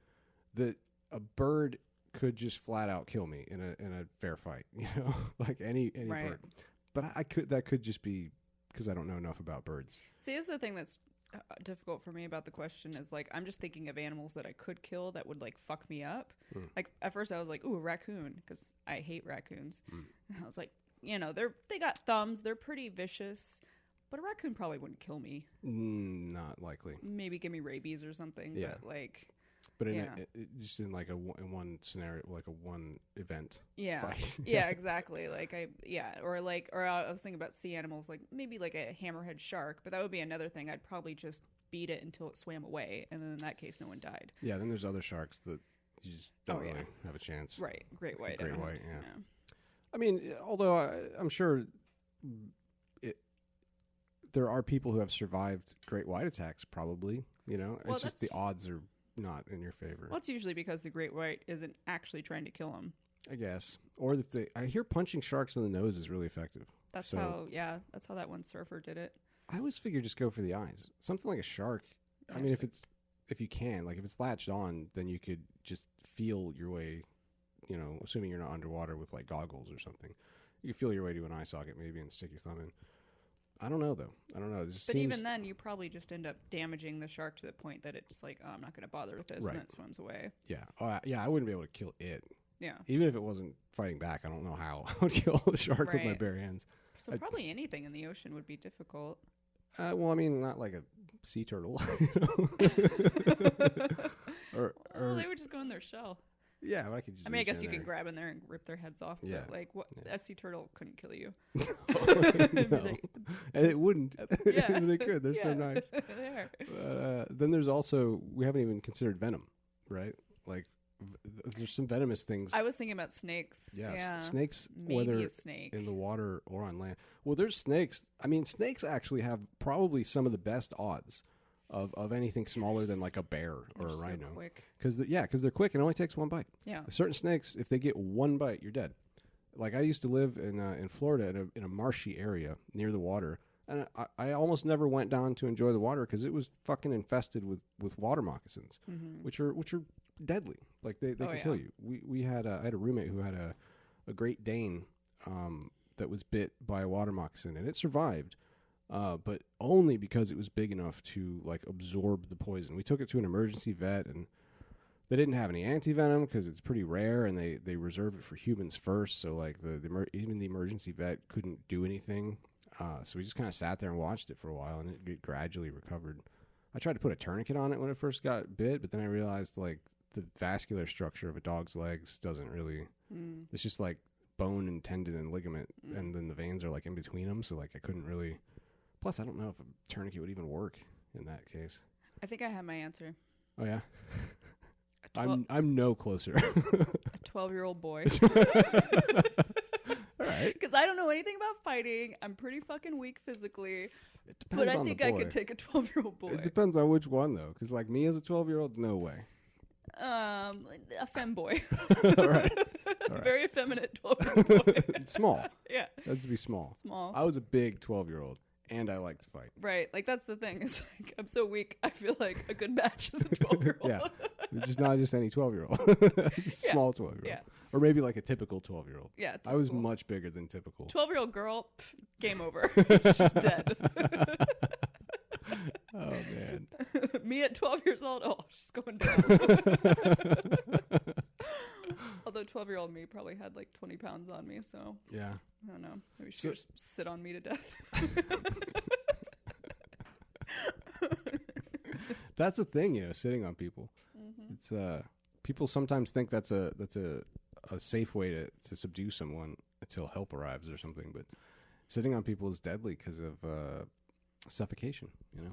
that a bird could just flat out kill me in a fair fight, like any right. bird. But that could just be because I don't know enough about birds. See, this is the thing that's difficult for me about the question is like I'm just thinking of animals that I could kill that would like fuck me up. Like at first I was like, ooh, a raccoon, because I hate raccoons. I was like, they got thumbs, they're pretty vicious, but a raccoon probably wouldn't kill me. Not likely. Maybe give me rabies or something. Yeah. But like. But just in like in one scenario, like a one event. Yeah. Fight. Yeah, exactly. Or I was thinking about sea animals, like maybe like a hammerhead shark, but that would be another thing. I'd probably just beat it until it swam away, and then in that case, no one died. Yeah. Then there's other sharks that you just don't really have a chance. Right. Great white. Great white. Yeah. I mean, although I'm sure there are people who have survived great white attacks. Probably, it's just the odds are not in your favor. Well, it's usually because the great white isn't actually trying to kill them. I guess. Or if I hear punching sharks in the nose is really effective. That's how that one surfer did it. I always figure just go for the eyes. Something like a shark. I mean, if you can, like if it's latched on, then you could just feel your way, assuming you're not underwater with like goggles or something. You could feel your way to an eye socket maybe and stick your thumb in. I don't know, though. It just seems... even then, you probably just end up damaging the shark to the point that it's like, oh, I'm not going to bother with this, right. And it swims away. Yeah. I wouldn't be able to kill it. Yeah. Even if it wasn't fighting back, I don't know how I would kill the shark with my bare hands. So probably anything in the ocean would be difficult. Well, I mean, not like a sea turtle. Or they would just go in their shell. Yeah, but I could just. I mean, I reach guess in you there. could grab in there and rip their heads off. Yeah. But like, what Yeah. SC turtle couldn't kill you. No. And it wouldn't. Yeah, they could. They're so nice. They are. Then there's also, we haven't even considered venom, right? Like, there's some venomous things. I was thinking about snakes. Yeah, snakes, maybe whether a snake in the water or on land. Well, there's snakes. I mean, snakes actually have probably some of the best odds of anything smaller than like a bear or a rhino. Because they're quick and it only takes one bite. Yeah. Certain snakes, if they get one bite, you're dead. Like I used to live in Florida in a marshy area near the water, and I almost never went down to enjoy the water because it was fucking infested with water moccasins, which are deadly. Like they can kill you. I had a roommate who had a Great Dane that was bit by a water moccasin, and it survived. But only because it was big enough to like absorb the poison. We took it to an emergency vet, and they didn't have any anti-venom because it's pretty rare, and they reserve it for humans first. So like even the emergency vet couldn't do anything. So we just kind of sat there and watched it for a while, and it gradually recovered. I tried to put a tourniquet on it when it first got bit, but then I realized like the vascular structure of a dog's legs doesn't really. It's just like bone and tendon and ligament, and then the veins are like in between them. So like I couldn't really. Plus, I don't know if a tourniquet would even work in that case. I think I have my answer. Oh yeah, I'm no closer. A 12-year-old boy. All right. Because I don't know anything about fighting. I'm pretty fucking weak physically. It depends But I on think the I boy. could take a 12-year-old boy. It depends on which one though, because like me as a 12-year-old, no way. A femboy. All right. Very effeminate 12-year-old boy. Small. Yeah. That's to be small. Small. I was a big 12-year-old, and I like to fight. Right. Like, that's the thing. It's like, I'm so weak, I feel like a good match is a 12-year-old. Yeah. It's just not just any 12-year-old. Small 12-year-old. Yeah. Or maybe like a typical 12-year-old. Yeah. I was typical. much bigger than typical. 12-year-old girl, game over. She's dead. Oh, man. Me at 12 years old, she's going down. Although 12-year-old me probably had like 20 pounds on me, so Yeah. I don't know. Maybe she would just sit on me to death. That's the thing, sitting on people. It's people sometimes think that's a safe way to subdue someone until help arrives or something, but sitting on people is deadly because of suffocation, Yeah.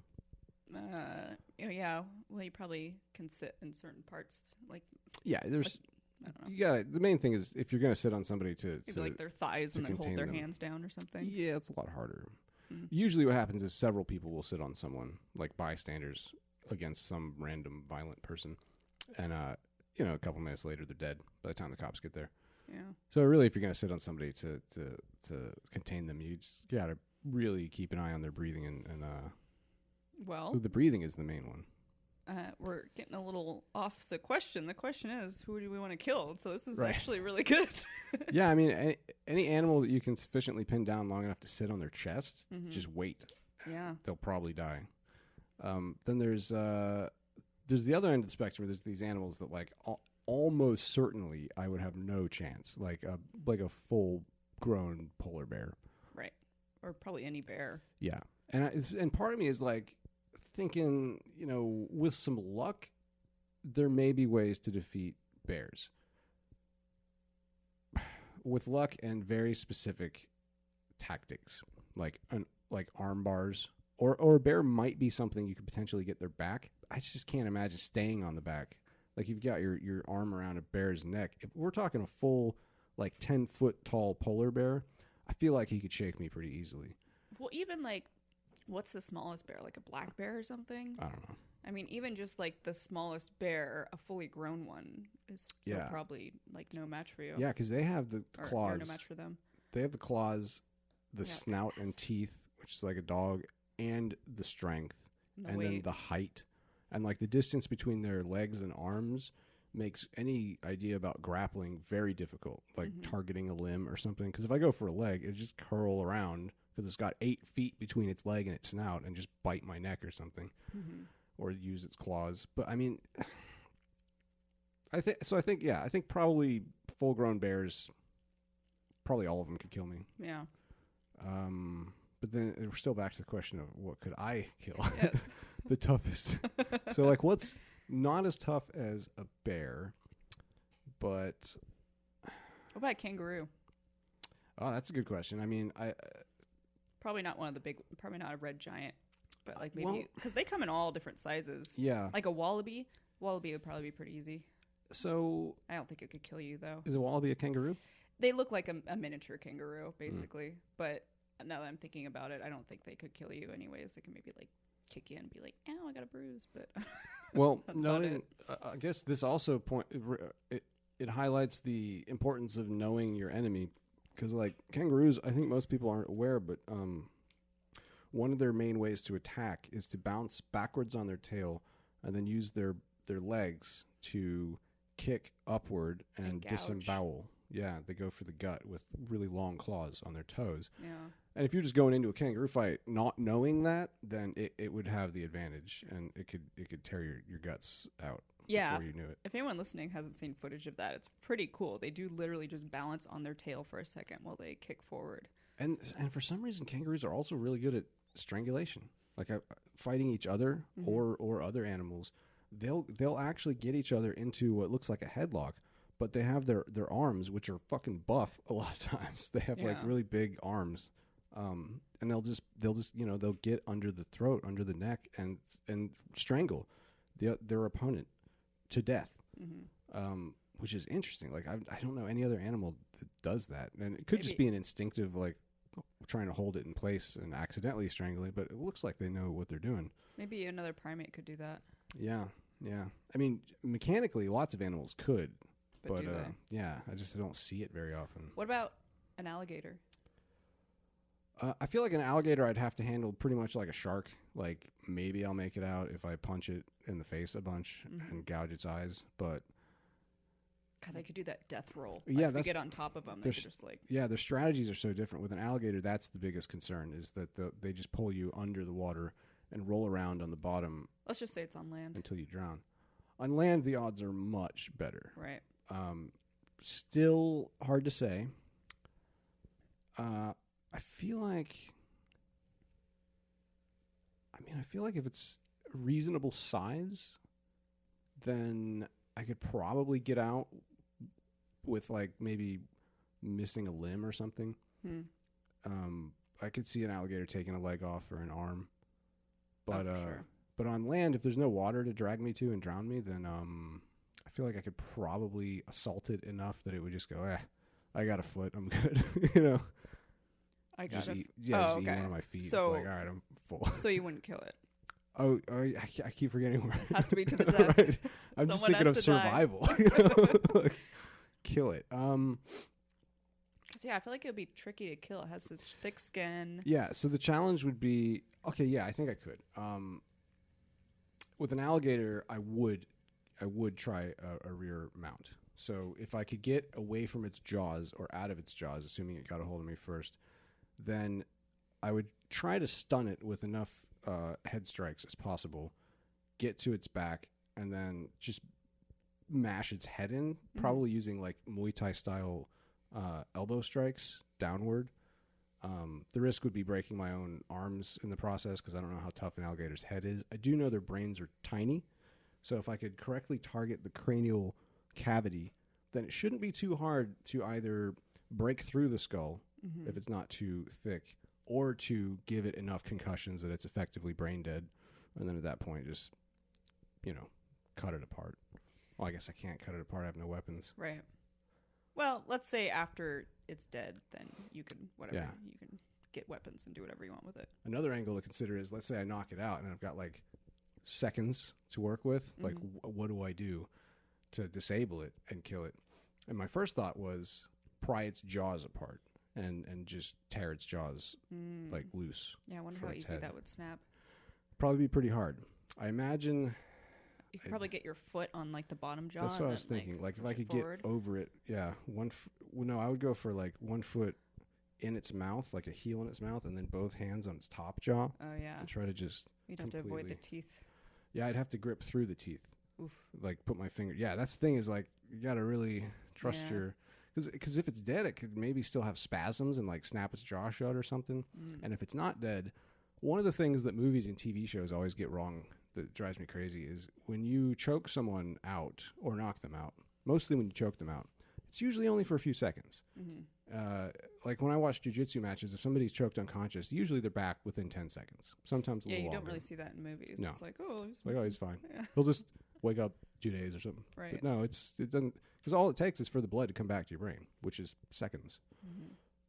Well, you probably can sit in certain parts, like Yeah, there's I don't know. you got the main thing is if you're going to sit on somebody to Maybe like their thighs to and then hold contain their them. hands down or something. Yeah, it's a lot harder. Usually what happens is several people will sit on someone, like bystanders, against some random violent person. And, a couple minutes later, they're dead by the time the cops get there. Yeah. So really, if you're going to sit on somebody to contain them, you just got to really keep an eye on their breathing. And Well, the breathing is the main one. we're getting a little off the question. The question is, who do we want to kill? So this is Right. actually really good. Yeah, I mean, any animal that you can sufficiently pin down long enough to sit on their chest, just wait. Yeah. They'll probably die. Then there's the other end of the spectrum. There's these animals that like almost certainly I would have no chance, like a full grown polar bear. Right. Or probably any bear. Yeah, and part of me is like thinking, with some luck, there may be ways to defeat bears. With luck and very specific tactics, like arm bars, or a bear might be something you could potentially get their back. I just can't imagine staying on the back. Like you've got your arm around a bear's neck. If we're talking a full, like 10-foot tall polar bear, I feel like he could shake me pretty easily. Well, even like, what's the smallest bear? Like a black bear or something? I don't know. I mean, even just like the smallest bear, a fully grown one is still probably like no match for you. Yeah, because they have the claws. You're no match for them. They have the claws, the snout and teeth, which is like a dog, and the strength, and then the height, and like the distance between their legs and arms makes any idea about grappling very difficult, like targeting a limb or something. Because if I go for a leg, it just curl around because it's got 8 feet between its leg and its snout and just bite my neck or something. Or use its claws. But I mean, I think probably full-grown bears, probably all of them could kill me. Yeah. But then we're still back to the question of what could I kill? Yes. The toughest. So like, what's not as tough as a bear, But What about kangaroo? oh, that's a good question. I mean, Probably not one of the big. Probably not a red giant, but like Well- maybe because they come in all different sizes. yeah. Like a wallaby. Wallaby would probably be pretty easy. So I don't think it could kill you though. is a wallaby a kangaroo? They look like a miniature kangaroo, basically. But now that I'm thinking about it, I don't think they could kill you anyways. They can maybe like kick you and be like, "Ow, I got a bruise." But Well, That's about knowing, I guess this also it highlights the importance of knowing your enemy, because like kangaroos, I think most people aren't aware, but one of their main ways to attack is to bounce backwards on their tail and then use their legs to kick upward and gouge. disembowel. Yeah, they go for the gut with really long claws on their toes. yeah, And if you're just going into a kangaroo fight not knowing that, then it would have the advantage, and it could tear your guts out yeah. before you knew it. If anyone listening hasn't seen footage of that, it's pretty cool. They do literally just balance on their tail for a second while they kick forward. And for some reason, kangaroos are also really good at strangulation, like fighting each other or other animals. They'll actually get each other into what looks like a headlock, but they have their arms, which are fucking buff a lot of times. They have like Yeah. really big arms. And they'll just they'll get under the throat, under the neck, and strangle their opponent to death, which is interesting. Like I don't know any other animal that does that, and it could just Maybe. be an instinctive like trying to hold it in place and accidentally strangling it. But it looks like they know what they're doing. Maybe another primate could do that. Yeah. I mean, mechanically, lots of animals could, But but do they? yeah, I just don't see it very often. What about an alligator? I feel like an alligator I'd have to handle pretty much like a shark. Like maybe I'll make it out if I punch it in the face a bunch and gouge its eyes. But God, they could do that death roll. Yeah, if you that's- get on top of them, they there's- could just like. yeah, their strategies are so different. With an alligator, that's the biggest concern, is that they just pull you under the water and roll around on the bottom Let's just say it's on land, until you drown. On land, the odds are much better. right? Still hard to say. I feel like if it's a reasonable size, then I could probably get out with like maybe missing a limb or something. I could see an alligator taking a leg off or an arm, but for sure. but on land, if there's no water to drag me to and drown me, then I feel like I could probably assault it enough that it would just go, I got a foot, I'm good. You know, I got just it. eat, just eat okay. one of my feet. So- it's like, all right, I'm full. So you wouldn't kill it. Oh, I keep forgetting where. Has to be to the death. Right. I'm just Someone thinking of has to die. survival. You know? Like, kill it. Because I feel like it would be tricky to kill. It has such thick skin. Yeah. So the challenge would be, okay. Yeah, I think I could. With an alligator, I would try a rear mount. So if I could get away from its jaws or out of its jaws, assuming it got a hold of me first, then I would try to stun it with enough head strikes as possible, get to its back, and then just mash its head in, probably using like Muay Thai style elbow strikes downward. The risk would be breaking my own arms in the process because I don't know how tough an alligator's head is. I do know their brains are tiny, so if I could correctly target the cranial cavity, then it shouldn't be too hard to either break through the skull if it's not too thick, or to give it enough concussions that it's effectively brain dead, and then at that point just, cut it apart. Well, I guess I can't cut it apart. I have no weapons. Right. Well, let's say after it's dead, then you can whatever. Yeah. You can get weapons and do whatever you want with it. Another angle to consider is, let's say I knock it out and I've got like seconds to work with. Like, what do I do to disable it and kill it? And my first thought was pry its jaws apart and just tear its jaws like loose. Yeah, I wonder for how its easy head. that would snap. Probably be pretty hard. I imagine You could probably get your foot on like the bottom jaw. that's and what I was then, thinking. Like if push I it could forward. get over it, yeah. No, I would go for like 1 foot in its mouth, like a heel in its mouth, and then both hands on its top jaw, Oh yeah. and try to just. You'd have to avoid the completely- teeth. Yeah, I'd have to grip through the teeth. Oof. Like put my finger. Yeah, that's the thing is like you got to really trust Yeah. your. Because if it's dead, it could maybe still have spasms and like snap its jaw shut or something. And if it's not dead, one of the things that movies and TV shows always get wrong that drives me crazy is when you choke someone out or knock them out, mostly when you choke them out. It's usually only for a few seconds. Like when I watch jiu-jitsu matches, if somebody's choked unconscious, usually they're back within 10 seconds. Sometimes a little longer. Don't really see that in movies. No. It's like, oh, he's fine. Yeah. He'll just wake up 2 days or something. Right. But no, it doesn't, because all it takes is for the blood to come back to your brain, which is seconds.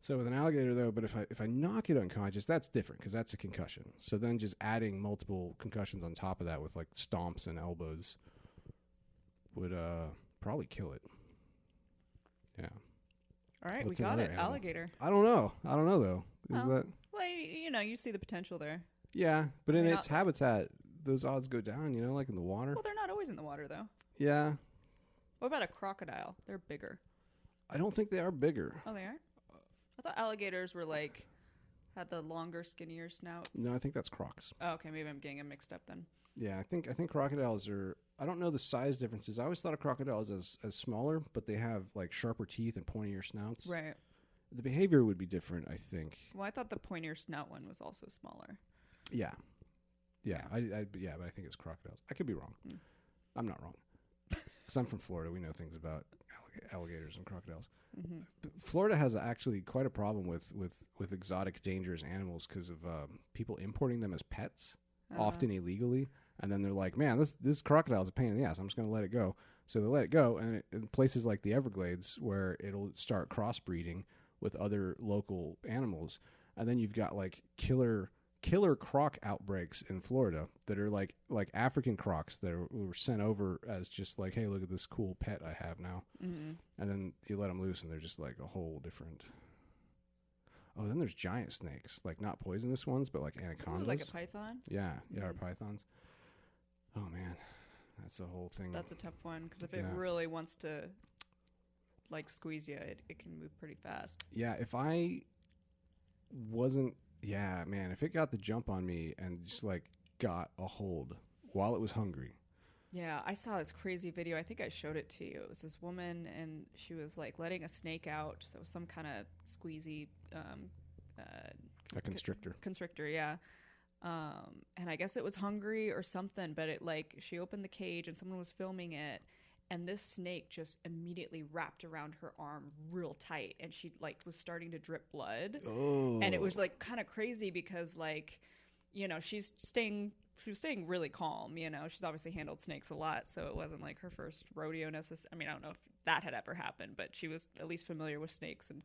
So with an alligator, though, but if I knock it unconscious, that's different because that's a concussion. So then just adding multiple concussions on top of that with like stomps and elbows would probably kill it. Yeah. All right, What's we got another it. animal? Alligator. I don't know though. Well, you see the potential there. Yeah, but in Maybe its not- habitat, those odds go down. Like in the water. Well, they're not always in the water though. Yeah, What about a crocodile? They're bigger. I don't think they are bigger. Oh, they aren't? I thought alligators were like had the longer, skinnier snouts. No, I think that's crocs. Oh, okay, maybe I'm getting them mixed up then. Yeah, I think crocodiles are. I don't know the size differences. I always thought of crocodiles as smaller, but they have like sharper teeth and pointier snouts. Right. The behavior would be different, I think. Well, I thought the pointier snout one was also smaller. Yeah. But I think it's crocodiles. I could be wrong. I'm not wrong. Because I'm from Florida. We know things about alligators and crocodiles. Florida has actually quite a problem with exotic, dangerous animals because of people importing them as pets, often illegally. And then they're like, man, this crocodile is a pain in the ass. I'm just going to let it go. So they let it go. And in places like the Everglades, where it'll start crossbreeding with other local animals. And then you've got like killer croc outbreaks in Florida that are like African crocs that were sent over as just like, hey, look at this cool pet I have now. And then you let them loose and they're just like a whole different. Oh, then there's giant snakes, like not poisonous ones, but like anacondas. Ooh, like a python? Yeah, or pythons. Oh man, that's a whole thing. That's a tough one because if it really wants to like squeeze you, it can move pretty fast. Yeah, if I wasn't, if it got the jump on me and just like got a hold while it was hungry. Yeah, I saw this crazy video. I think I showed it to you. It was this woman, and she was like letting a snake out. That was some kind of squeezy. A constrictor. Constrictor, yeah. And I guess it was hungry or something, but she opened the cage and someone was filming it, and this snake just immediately wrapped around her arm real tight, and she was starting to drip blood. Oh. And it was kind of crazy because she was staying really calm. She's obviously handled snakes a lot, so it wasn't like her first rodeo necessarily. I mean, I don't know if that had ever happened, but she was at least familiar with snakes. And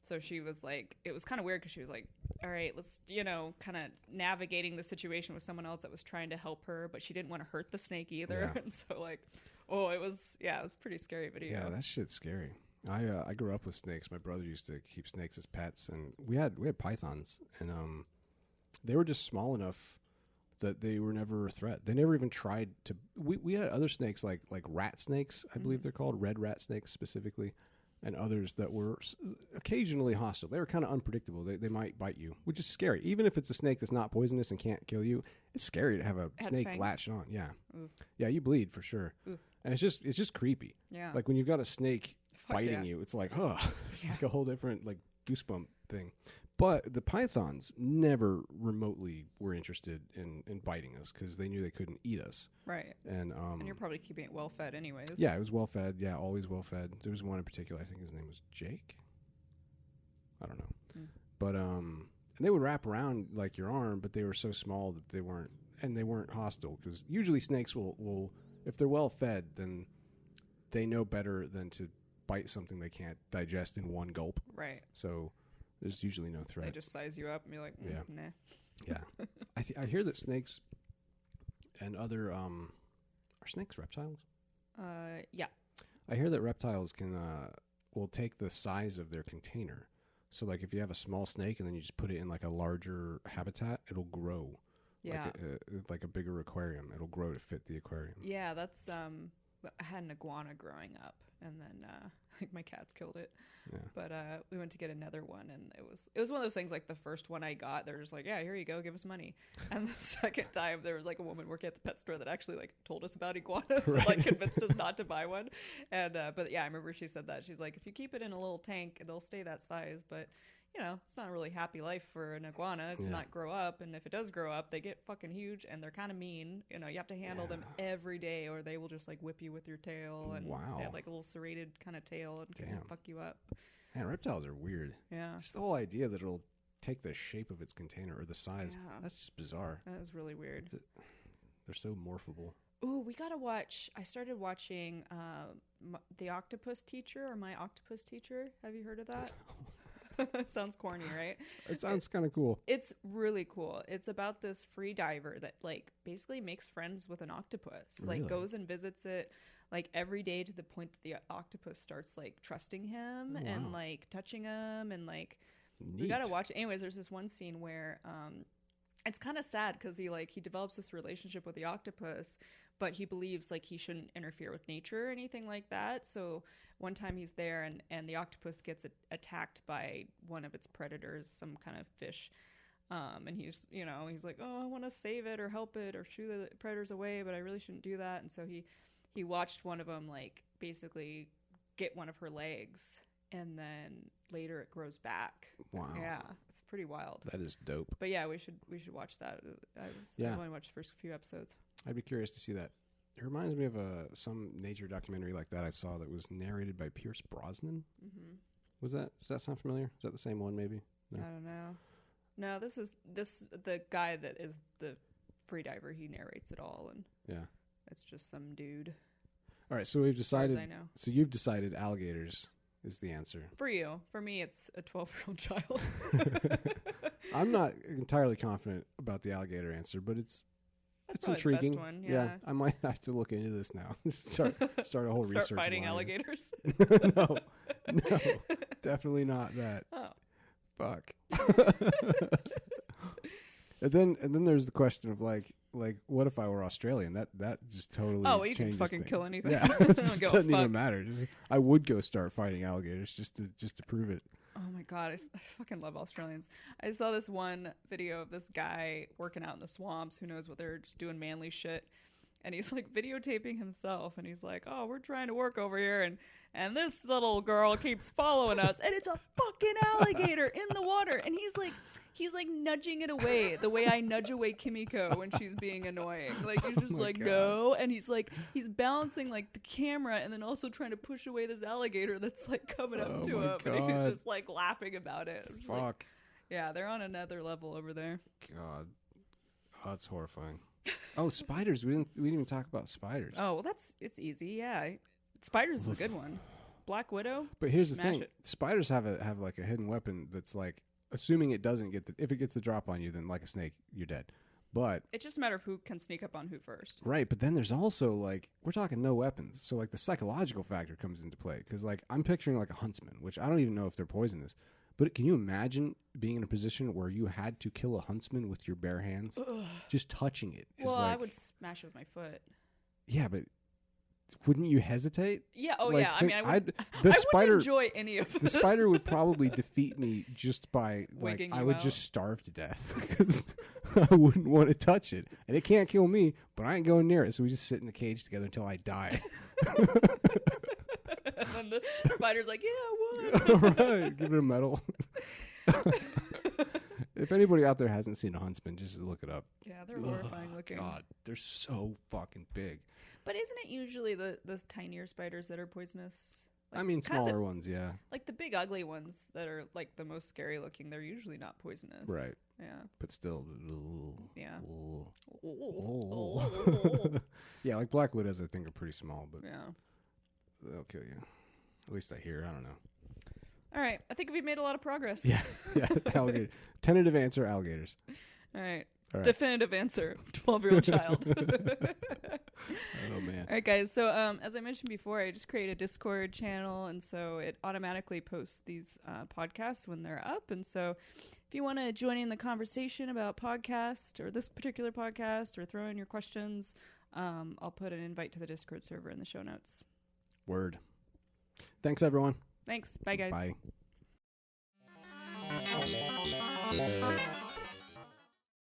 so she was it was kind of weird because she was like, all right, let's, kind of navigating the situation with someone else that was trying to help her, but she didn't want to hurt the snake either. Yeah. And so it was a pretty scary video. Yeah, that shit's scary. I grew up with snakes. My brother used to keep snakes as pets, and we had pythons, and they were just small enough that they were never a threat. They never even tried to. We had other snakes like rat snakes, I believe they're called, red rat snakes specifically, and others that were occasionally hostile. They were kind of unpredictable. They might bite you, which is scary. Even if it's a snake that's not poisonous and can't kill you, it's scary to have a snake latched on. Yeah, Oof. Yeah, you bleed for sure. Oof. And it's just creepy. Yeah, like when you've got a snake biting you, it's like, it's like a whole different goosebump thing. But the pythons never remotely were interested in biting us because they knew they couldn't eat us. Right. And you're probably keeping it well fed anyways. Yeah, it was well fed. Yeah, always well fed. There was one in particular, I think his name was Jake. I don't know. But and they would wrap around like your arm, but they were so small that they weren't hostile, because usually snakes will if they're well fed, then they know better than to bite something they can't digest in one gulp. Right. So there's usually no threat. They just size you up and be like, nah. Yeah. I hear that snakes and other are snakes reptiles? Yeah. I hear that reptiles will take the size of their container. So like if you have a small snake and then you just put it in like a larger habitat, it'll grow. Yeah. Like a bigger aquarium. It'll grow to fit the aquarium. Yeah, that's I had an iguana growing up, and then my cats killed it. Yeah. But we went to get another one, and it was one of those things. Like the first one I got, they're just like, yeah, here you go, give us money. And the second time, there was like a woman working at the pet store that actually told us about iguanas, right. And convinced us not to buy one. And but yeah, I remember she said that. She's like, if you keep it in a little tank, they'll stay that size. But it's not a really happy life for an iguana to not grow up. And if it does grow up, they get fucking huge and they're kind of mean. You have to handle them every day or they will just like whip you with your tail. And they have like a little serrated kind of tail and can fuck you up. Man, reptiles are weird. Yeah. Just the whole idea that it'll take the shape of its container or the size. Yeah. That's just bizarre. That is really weird. They're so morphable. Ooh, we gotta watch. I started watching The Octopus Teacher or My Octopus Teacher. Have you heard of that? It sounds corny, right? It sounds kind of cool. It's really cool. It's about this free diver that like basically makes friends with an octopus. Really? Like goes and visits it like every day to the point that the octopus starts like trusting him and like touching him and like Neat. we gotta watch it. Anyways, there's this one scene where it's kind of sad because he develops this relationship with the octopus, but he believes like he shouldn't interfere with nature or anything like that. So one time he's there and the octopus gets attacked by one of its predators, some kind of fish. And he's like, oh, I want to save it or help it or shoo the predators away, but I really shouldn't do that. And so he watched one of them like basically get one of her legs, and then later it grows back. Wow. Yeah, it's pretty wild. That is dope. But yeah, we should watch that. I've only watched the first few episodes. I'd be curious to see that. It reminds me of some nature documentary like that I saw that was narrated by Pierce Brosnan. Mm-hmm. Does that sound familiar? Is that the same one maybe? No? I don't know. No, this is the guy that is the freediver. He narrates it all, and it's just some dude. All right, so we've decided. As far as I know. So you've decided alligators is the answer. For you. For me, it's a 12-year-old child. I'm not entirely confident about the alligator answer, but it's intriguing. The best one, yeah. I might have to look into this now. start a whole research. Start fighting alligators. No, definitely not that. Oh, fuck. and then there's the question of like what if I were Australian? That just totally. Oh, well, you can changes fucking things. kill anything. Yeah, it doesn't even matter. I would go start fighting alligators just to prove it. Oh my god, I fucking love Australians. I saw this one video of this guy working out in the swamps. Who knows what they're just doing manly shit. And he's like videotaping himself, and he's like, "Oh, we're trying to work over here, and this little girl keeps following us, and it's a fucking alligator in the water." And he's like nudging it away, the way I nudge away Kimiko when she's being annoying. Like he's just like, God. No, and he's balancing like the camera, and then also trying to push away this alligator that's like coming up to him, God. and he's just like laughing about it. Fuck. Like, yeah, they're on another level over there. God, oh, that's horrifying. Oh, spiders. We didn't even talk about spiders. Oh, well, it's easy. Yeah. Spiders is a good one. Black Widow. But here's the thing. Spiders have like a hidden weapon that's like, assuming it doesn't if it gets the drop on you, then like a snake, you're dead. But it's just a matter of who can sneak up on who first. Right. But then there's also like, we're talking no weapons. So like the psychological factor comes into play. Because like I'm picturing like a huntsman, which I don't even know if they're poisonous. But can you imagine being in a position where you had to kill a huntsman with your bare hands? Ugh. Just touching it is well, like... I would smash it with my foot. Yeah, but wouldn't you hesitate? Yeah, oh like, yeah. I mean, I wouldn't enjoy any of this. The spider would probably defeat me just by, like, I would out. Just starve to death because I wouldn't want to touch it. And it can't kill me, but I ain't going near it. So we just sit in a cage together until I die. And then the spider's like, yeah, I would. All right, give it a medal. If anybody out there hasn't seen a huntsman, just look it up. Yeah, they're horrifying looking. God, they're so fucking big. But isn't it usually the tinier spiders that are poisonous? Like, I mean, smaller ones, yeah. Like the big ugly ones that are like the most scary looking, they're usually not poisonous. Right. Yeah. But still. Yeah. Yeah, like black widows I think are pretty small, but yeah. They'll kill you. At least I hear. I don't know. All right. I think we've made a lot of progress. Yeah. Alligator. Tentative answer, alligators. All right. Definitive answer, 12-year-old child. Oh, man. All right, guys. So as I mentioned before, I just created a Discord channel, and so it automatically posts these podcasts when they're up. And so if you want to join in the conversation about podcast or this particular podcast or throw in your questions, I'll put an invite to the Discord server in the show notes. Word. Thanks, everyone. Thanks. Bye, guys. Bye.